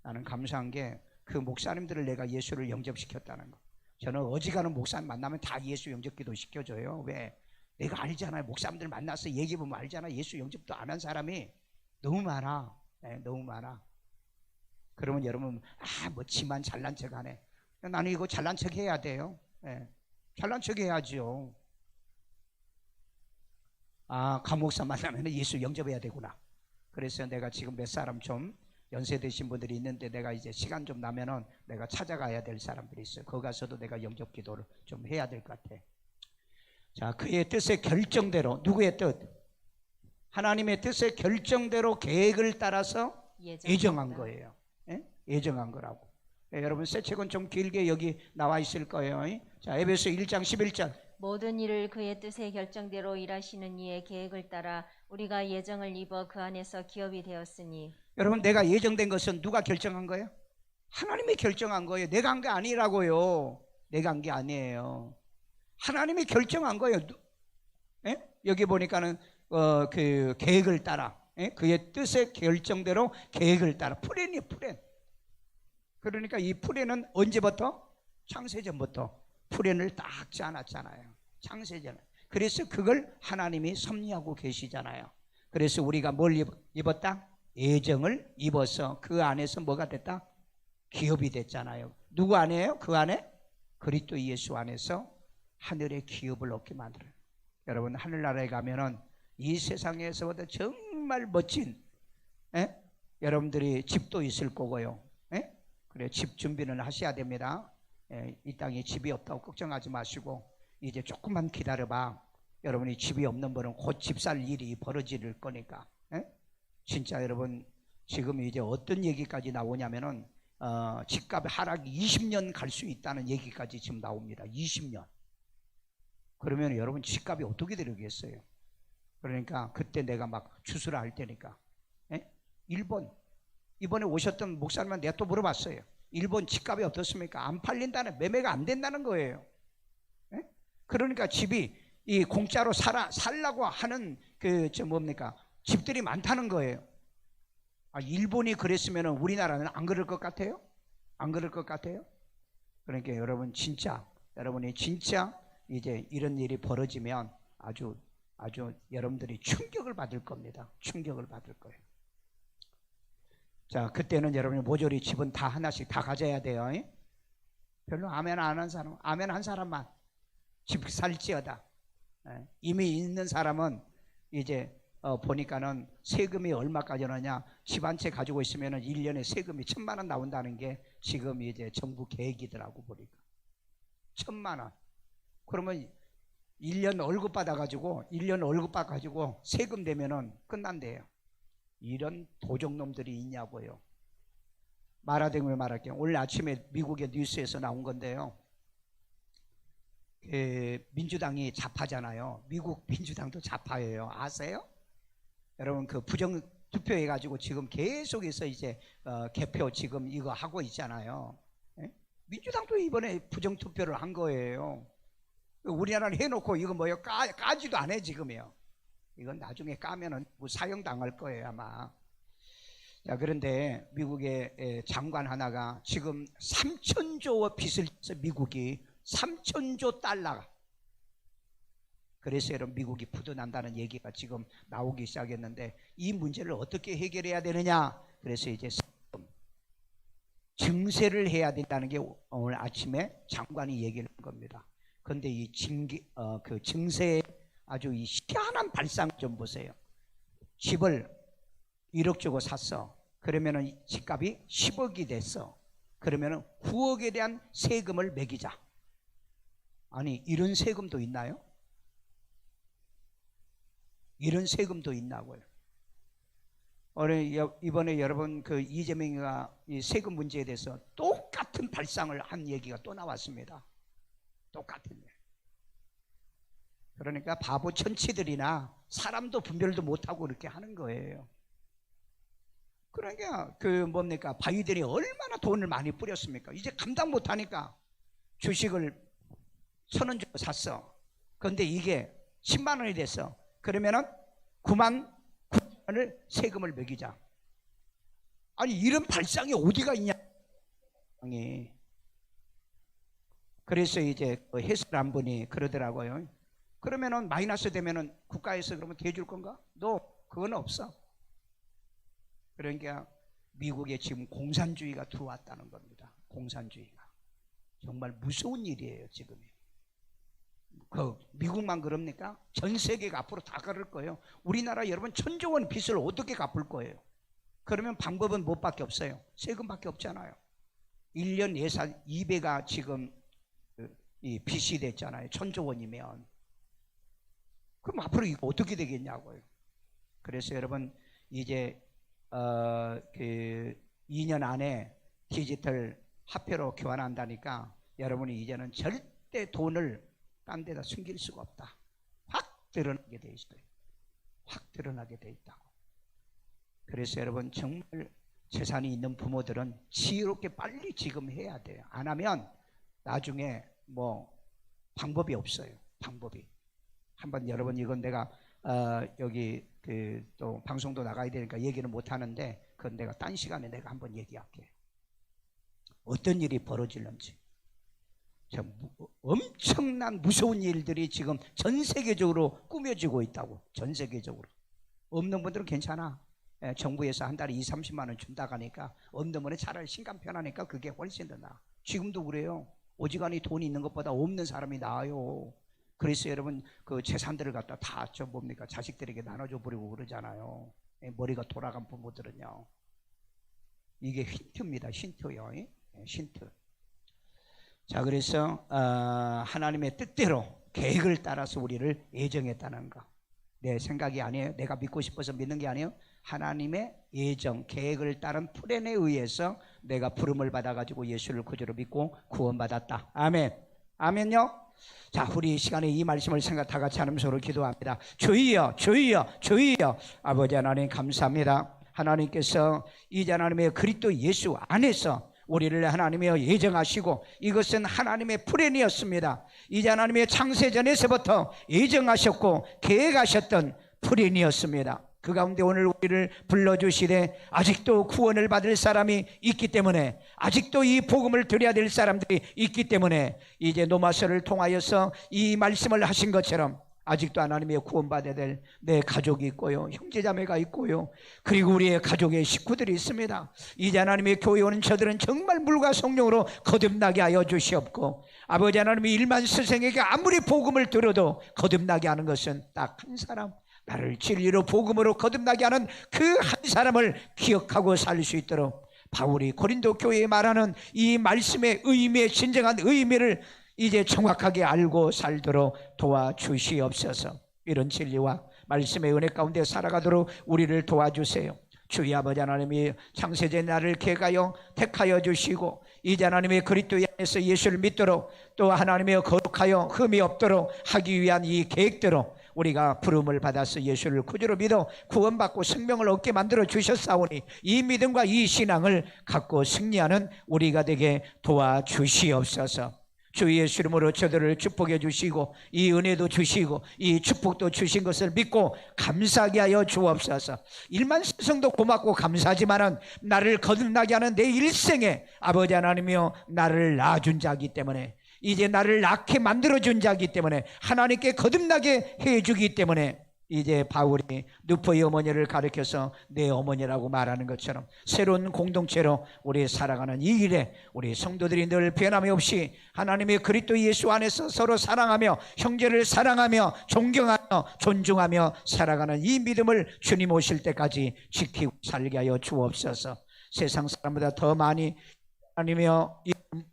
나는 감사한 게 그 목사님들을 내가 예수를 영접시켰다는 거. 저는 어지간한 목사님 만나면 다 예수 영접기도 시켜줘요. 왜? 내가 알잖아요. 목사님들 만나서 얘기해보면 알잖아. 예수 영접도 안 한 사람이 너무 많아. 너무 많아. 그러면 여러분 뭐 지만 잘난 척 하네. 나는 이거 잘난 척 해야 돼요. 잘난 척 해야죠. 감옥사 만나면 예수 영접해야 되구나. 그래서 내가 지금 몇 사람 좀 연세 드신 분들이 있는데 내가 이제 시간 좀 나면은 내가 찾아가야 될 사람들이 있어요. 거기 가서도 내가 영접 기도를 좀 해야 될 것 같아. 자, 그의 뜻의 결정대로, 누구의 뜻? 하나님의 뜻의 결정대로 계획을 따라서 예정한 거예요. 예정한 거라고. 여러분 새 책은 좀 길게 여기 나와 있을 거예요. 자, 에베소 1장 11절. 모든 일을 그의 뜻의 결정대로 일하시는 이의 계획을 따라 우리가 예정을 입어 그 안에서 기업이 되었으니. 여러분 내가 예정된 것은 누가 결정한 거예요? 하나님이 결정한 거예요. 내가 한 게 아니라고요. 내가 한 게 아니에요. 하나님이 결정한 거예요. 여기 보니까는 그 계획을 따라 그의 뜻의 결정대로 계획을 따라 플랜이에요. 플랜. 그러니까 이 플랜은 언제부터? 창세전부터 플랜을 딱 짜놨잖아요. 창세전. 그래서 그걸 하나님이 섭리하고 계시잖아요. 그래서 우리가 뭘 입었다? 예정을 입어서 그 안에서 뭐가 됐다? 기업이 됐잖아요. 누구 안에요? 그 안에? 그리스도 예수 안에서 하늘의 기업을 얻게 만들어요. 여러분 하늘나라에 가면은 이 세상에서보다 정말 멋진 여러분들이 집도 있을 거고요. 그래 집 준비는 하셔야 됩니다. 이 땅에 집이 없다고 걱정하지 마시고 이제 조금만 기다려봐. 여러분이 집이 없는 분은 곧 집 살 일이 벌어질 거니까. 예? 진짜 여러분 지금 이제 어떤 얘기까지 나오냐면은 집값 하락이 20년 갈 수 있다는 얘기까지 지금 나옵니다. 20년. 그러면 여러분 집값이 어떻게 되겠어요? 그러니까 그때 내가 막 주술을 할 테니까. 예? 일본 이번에 오셨던 목사님한테 내가 또 물어봤어요. 일본 집값이 어떻습니까? 안 팔린다는, 매매가 안 된다는 거예요. 예? 그러니까 집이 이 공짜로 살라고 하는 뭡니까? 집들이 많다는 거예요. 일본이 그랬으면 우리나라는 안 그럴 것 같아요? 안 그럴 것 같아요? 그러니까 여러분 여러분이 진짜 이제 이런 일이 벌어지면 아주 여러분들이 충격을 받을 겁니다. 충격을 받을 거예요. 자, 그때는 여러분이 모조리 집은 다 하나씩 다 가져야 돼요. 별로 아멘 안 한 사람, 아멘 한 사람만 집 살지어다. 이미 있는 사람은 이제 보니까는 세금이 얼마까지 나냐, 집 한 채 가지고 있으면 1년에 세금이 1,000만 원 나온다는 게 지금 이제 정부 계획이더라고 보니까. 1,000만 원. 그러면 1년 월급 받아가지고 1년 월급 받아가지고 세금 되면은 끝난대요. 이런 도적놈들이 있냐고요. 말하자면 말할게요. 오늘 아침에 미국의 뉴스에서 나온 건데요. 민주당이 좌파잖아요. 미국 민주당도 좌파예요. 아세요? 여러분 그 부정 투표해 가지고 지금 계속해서 이제 개표 지금 이거 하고 있잖아요. 민주당도 이번에 부정 투표를 한 거예요. 우리나라는 해놓고 이거 뭐요? 까지도 안 해 지금이요. 이건 나중에 까면은 사형 당할 거예요 아마. 자, 그런데 미국의 장관 하나가 지금 3,000조 빚을 져서 미국이 3,000조 달러. 그래서 여러분 미국이 부도난다는 얘기가 지금 나오기 시작했는데 이 문제를 어떻게 해결해야 되느냐. 그래서 이제 증세를 해야 된다는 게 오늘 아침에 장관이 얘기를 한 겁니다. 그런데 이 증세의 아주 이 희한한 발상 좀 보세요. 집을 1억 주고 샀어. 그러면은 집값이 10억이 됐어. 그러면은 9억에 대한 세금을 매기자. 아니 이런 세금도 있나요? 이런 세금도 있나고요. 이번에 여러분 그 이재명이가 이 세금 문제에 대해서 똑같은 발상을 한 얘기가 또 나왔습니다. 똑같은 일. 그러니까 바보 천치들이나 사람도 분별도 못하고 이렇게 하는 거예요. 그러니까 뭡니까? 바이든이 얼마나 돈을 많이 뿌렸습니까? 이제 감당 못하니까 주식을 1,000원 주고 샀어. 그런데 이게 10만 원이 됐어. 그러면은 9만 9천 원을 세금을 매기자. 아니 이런 발상이 어디가 있냐? 그래서 이제 해설한 분이 그러더라고요. 그러면은 마이너스 되면은 국가에서 그러면 대줄 건가? 그건 없어. 그러니까 미국에 지금 공산주의가 들어왔다는 겁니다. 공산주의가 정말 무서운 일이에요 지금이. 미국만 그럽니까? 전 세계가 앞으로 다 그럴 거예요. 우리나라 여러분 1,000조 원 빚을 어떻게 갚을 거예요? 그러면 방법은 뭐밖에 없어요? 세금밖에 없잖아요. 1년 예산 2배가 지금 이 빚이 됐잖아요. 1,000조 원이면. 그럼 앞으로 이거 어떻게 되겠냐고요. 그래서 여러분 이제 2년 안에 디지털 화폐로 교환한다니까 여러분이 이제는 절대 돈을 딴 데다 숨길 수가 없다. 확 드러나게 돼 있어요. 확 드러나게 돼 있다고. 그래서 여러분 정말 재산이 있는 부모들은 지혜롭게 빨리 지금 해야 돼요. 안 하면 나중에 뭐 방법이 없어요. 방법이. 한번 여러분 이건 내가 여기 또 방송도 나가야 되니까 얘기는 못 하는데 그건 내가 딴 시간에 내가 한번 얘기할게. 어떤 일이 벌어질는지. 엄청난 무서운 일들이 지금 전 세계적으로 꾸며지고 있다고. 전 세계적으로. 없는 분들은 괜찮아. 정부에서 한 달에 20-30만 원 준다고 하니까 없는 분은 차라리 신간 편하니까 그게 훨씬 더 나아. 지금도 그래요. 오지간히 돈이 있는 것보다 없는 사람이 나아요. 그래서 여러분 그 재산들을 갖다 다 뭡니까 자식들에게 나눠줘 버리고 그러잖아요. 머리가 돌아간 부모들은요. 이게 힌트입니다. 힌트요. 힌트. 자, 그래서 하나님의 뜻대로 계획을 따라서 우리를 예정했다는 거. 내 생각이 아니에요. 내가 믿고 싶어서 믿는 게 아니에요. 하나님의 예정, 계획을 따른 플랜에 의해서 내가 부름을 받아가지고 예수를 구주로 믿고 구원받았다. 아멘. 아멘요. 자, 우리 이 시간에 이 말씀을 생각 다 같이 하면서 기도합니다. 주여, 주여, 주여. 아버지 하나님 감사합니다. 하나님께서 이제 하나님의 그리스도 예수 안에서 우리를 하나님이여 예정하시고 이것은 하나님의 플랜이었습니다. 이제 하나님의 창세전에서부터 예정하셨고 계획하셨던 플랜이었습니다. 그 가운데 오늘 우리를 불러주시되 아직도 구원을 받을 사람이 있기 때문에, 아직도 이 복음을 드려야 될 사람들이 있기 때문에 이제 노마서를 통하여서 이 말씀을 하신 것처럼 아직도 하나님의 구원받아야 될 내 가족이 있고요, 형제자매가 있고요, 그리고 우리의 가족의 식구들이 있습니다. 이제 하나님의 교회 오는 저들은 정말 물과 성령으로 거듭나게 하여 주시옵고, 아버지 하나님이 1만 스승에게 아무리 복음을 들어도 거듭나게 하는 것은 딱 한 사람, 나를 진리로 복음으로 거듭나게 하는 그 한 사람을 기억하고 살 수 있도록 바울이 고린도 교회에 말하는 이 말씀의 의미의 진정한 의미를 이제 정확하게 알고 살도록 도와주시옵소서. 이런 진리와 말씀의 은혜 가운데 살아가도록 우리를 도와주세요. 주의 아버지 하나님이 창세전 나를 계획하여 택하여 주시고 이제 하나님의 그리스도 안에서 예수를 믿도록 또 하나님의 거룩하여 흠이 없도록 하기 위한 이 계획대로 우리가 부름을 받아서 예수를 구주로 믿어 구원받고 생명을 얻게 만들어 주셨사오니 이 믿음과 이 신앙을 갖고 승리하는 우리가 되게 도와주시옵소서. 주 예수 이름으로 저들을 축복해 주시고 이 은혜도 주시고 이 축복도 주신 것을 믿고 감사하게 하여 주옵소서. 1만 스승도 고맙고 감사하지만은 나를 거듭나게 하는 내 일생에 아버지 하나님이여 나를 낳아준 자이기 때문에, 이제 나를 낳게 만들어준 자이기 때문에, 하나님께 거듭나게 해주기 때문에 이제 바울이 누포의 어머니를 가리켜서 내 어머니라고 말하는 것처럼 새로운 공동체로 우리 살아가는 이 일에 우리 성도들이 늘 변함이 없이 하나님의 그리스도 예수 안에서 서로 사랑하며 형제를 사랑하며 존경하며 존중하며 살아가는 이 믿음을 주님 오실 때까지 지키고 살게 하여 주옵소서. 세상 사람보다 더 많이 하나님이여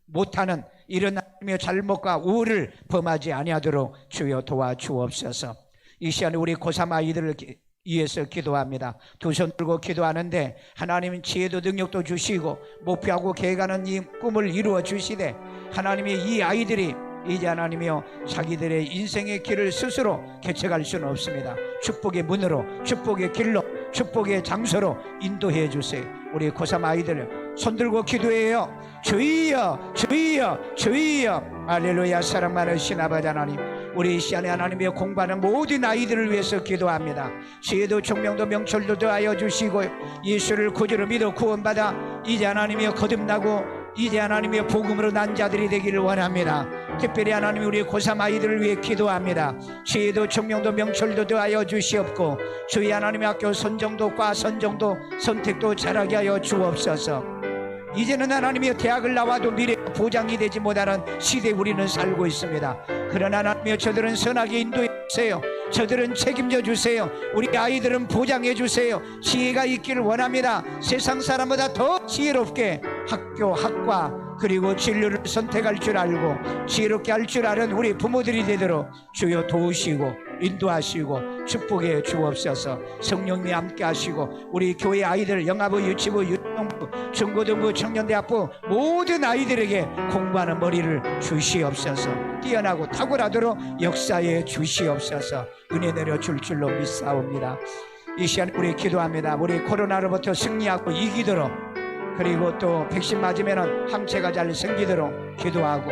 못하는 이런 하나님의 잘못과 우를 범하지 아니하도록 주여 도와주옵소서. 이 시간에 우리 고3 아이들을 위해서 기도합니다. 두 손 들고 기도하는데 하나님은 지혜도 능력도 주시고 목표하고 계획하는 이 꿈을 이루어 주시되, 하나님이 이 아이들이 이제 하나님이여 자기들의 인생의 길을 스스로 개척할 수는 없습니다. 축복의 문으로, 축복의 길로, 축복의 장소로 인도해 주세요. 우리 고3 아이들 손들고 기도해요. 주여, 주여, 주여. 할렐루야. 사랑 많으신 아버지 하나님, 우리 이 시간에 하나님의 공부하는 모든 아이들을 위해서 기도합니다. 지혜도 총명도 명철도 더하여 주시고 예수를 구주로 믿어 구원받아 이제 하나님이여 거듭나고 이제 하나님의 복음으로 난 자들이 되기를 원합니다. 특별히 하나님 우리 고3 아이들을 위해 기도합니다. 지혜도 총명도 명철도 더하여 주시옵고 주의 하나님의 학교 선정도 과 선정도 선택도 잘하게 하여 주옵소서. 이제는 하나님의 대학을 나와도 미래 보장이 되지 못하는 시대에 우리는 살고 있습니다. 그러나 하나님의 저들은 선하게 인도해 주세요. 저들은 책임져 주세요. 우리 아이들은 보장해 주세요. 지혜가 있기를 원합니다. 세상 사람보다 더 지혜롭게 학교, 학과 그리고 진로를 선택할 줄 알고 지혜롭게 할 줄 아는 우리 부모들이 되도록 주여 도우시고 인도하시고 축복해 주옵소서. 성령님이 함께 하시고 우리 교회 아이들 영아부, 유치부, 유치부, 중고등부, 청년대학부 모든 아이들에게 공부하는 머리를 주시옵소서. 뛰어나고 탁월하도록 역사에 주시옵소서. 은혜 내려줄 줄로 믿사옵니다. 이 시간 우리 기도합니다. 우리 코로나로부터 승리하고 이기도록, 그리고 또 백신 맞으면 항체가 잘 생기도록 기도하고,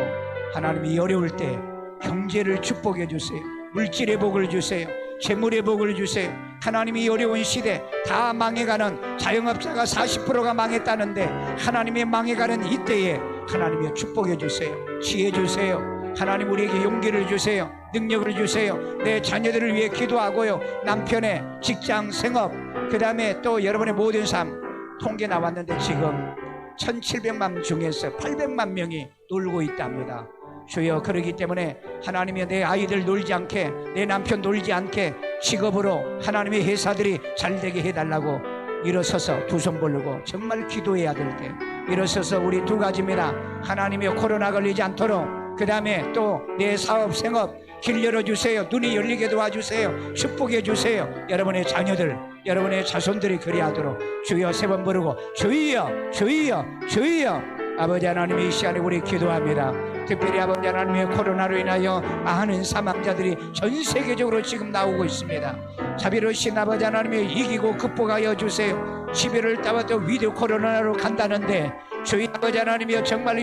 하나님이 어려울 때 경제를 축복해 주세요. 물질의 복을 주세요. 재물의 복을 주세요. 하나님이 어려운 시대 다 망해가는, 자영업자가 40%가 망했다는데 하나님의 망해가는 이때에 하나님의 축복해 주세요. 지혜 주세요. 하나님 우리에게 용기를 주세요. 능력을 주세요. 내 자녀들을 위해 기도하고요. 남편의 직장, 생업, 그 다음에 또 여러분의 모든 삶. 통계 나왔는데 지금 1700만 중에서 800만 명이 놀고 있답니다. 주여, 그러기 때문에 하나님이 내 아이들 놀지 않게, 내 남편 놀지 않게 직업으로 하나님의 회사들이 잘되게 해달라고 일어서서 두 손 벌리고 정말 기도해야 될 때 일어서서 우리 두 가지입니다. 하나님의 코로나 걸리지 않도록, 그 다음에 또 내 사업, 생업 길 열어주세요. 눈이 열리게 도와주세요. 축복해 주세요. 여러분의 자녀들, 여러분의 자손들이 그리하도록 주여 세 번 부르고 주여 주여 주여. 아버지 하나님, 이 시간에 우리 기도합니다. 특별히 아버지 하나님의 코로나로 인하여 많은 사망자들이 전 세계적으로 지금 나오고 있습니다. 자비로우신 아버지 하나님의 이기고 극복하여 주세요. 11월 달부터 위드 코로나로 간다는데 주여 아버지 하나님이여 정말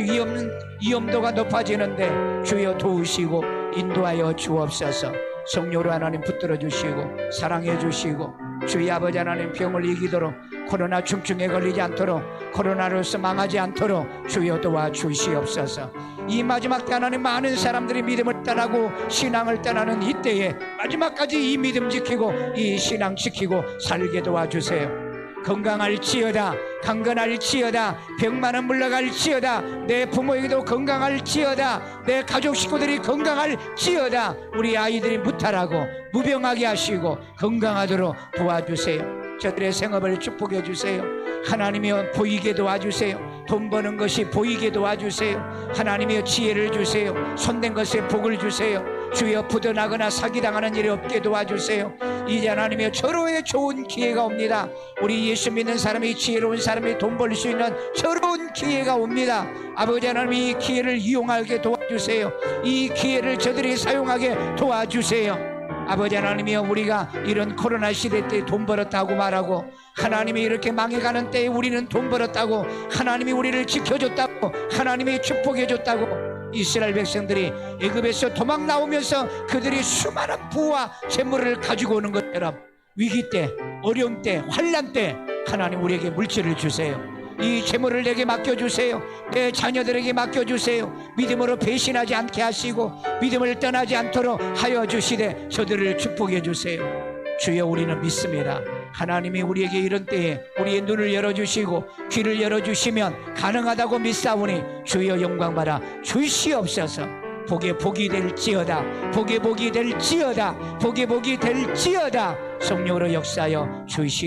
위험도가 높아지는데 주여 도우시고 인도하여 주옵소서. 성령으로 하나님 붙들어 주시고 사랑해 주시고 주여 아버지 하나님 병을 이기도록 코로나 중증에 걸리지 않도록 코로나로서 망하지 않도록 주여 도와주시옵소서. 이 마지막 때 하나님 많은 사람들이 믿음을 떠나고 신앙을 떠나는 이때에 마지막까지 이 믿음 지키고 이 신앙 지키고 살게 도와주세요. 건강할지어다, 강건할지어다, 병만은 물러갈지어다, 내 부모에게도 건강할지어다, 내 가족 식구들이 건강할지어다, 우리 아이들이 무탈하고 무병하게 하시고 건강하도록 도와주세요. 저들의 생업을 축복해 주세요. 하나님이여 보이게 도와주세요. 돈 버는 것이 보이게 도와주세요. 하나님이여 지혜를 주세요. 손댄 것에 복을 주세요. 주여 부도나거나 사기당하는 일이 없게 도와주세요. 이제 하나님이여 절호의 좋은 기회가 옵니다. 우리 예수 믿는 사람이, 지혜로운 사람이 돈 벌 수 있는 절호의 기회가 옵니다. 아버지 하나님, 이 기회를 이용하게 도와주세요. 이 기회를 저들이 사용하게 도와주세요. 아버지 하나님이여, 우리가 이런 코로나 시대 때 돈 벌었다고 말하고 하나님이 이렇게 망해가는 때에 우리는 돈 벌었다고, 하나님이 우리를 지켜줬다고, 하나님이 축복해줬다고, 이스라엘 백성들이 애굽에서 도망 나오면서 그들이 수많은 부와 재물을 가지고 오는 것처럼 위기 때, 어려움 때, 환난 때 하나님 우리에게 물질을 주세요. 이 재물을 내게 맡겨주세요. 내 자녀들에게 맡겨주세요. 믿음으로 배신하지 않게 하시고 믿음을 떠나지 않도록 하여 주시되 저들을 축복해 주세요. 주여, 우리는 믿습니다. 하나님이 우리에게 이런 때에 우리의 눈을 열어주시고 귀를 열어주시면 가능하다고 믿사오니 주여 영광 받아 주시옵소서. 복에 복이 될지어다, 복에 복이 될지어다, 복에 복이 될지어다. 성령으로 역사하여 주시옵소서.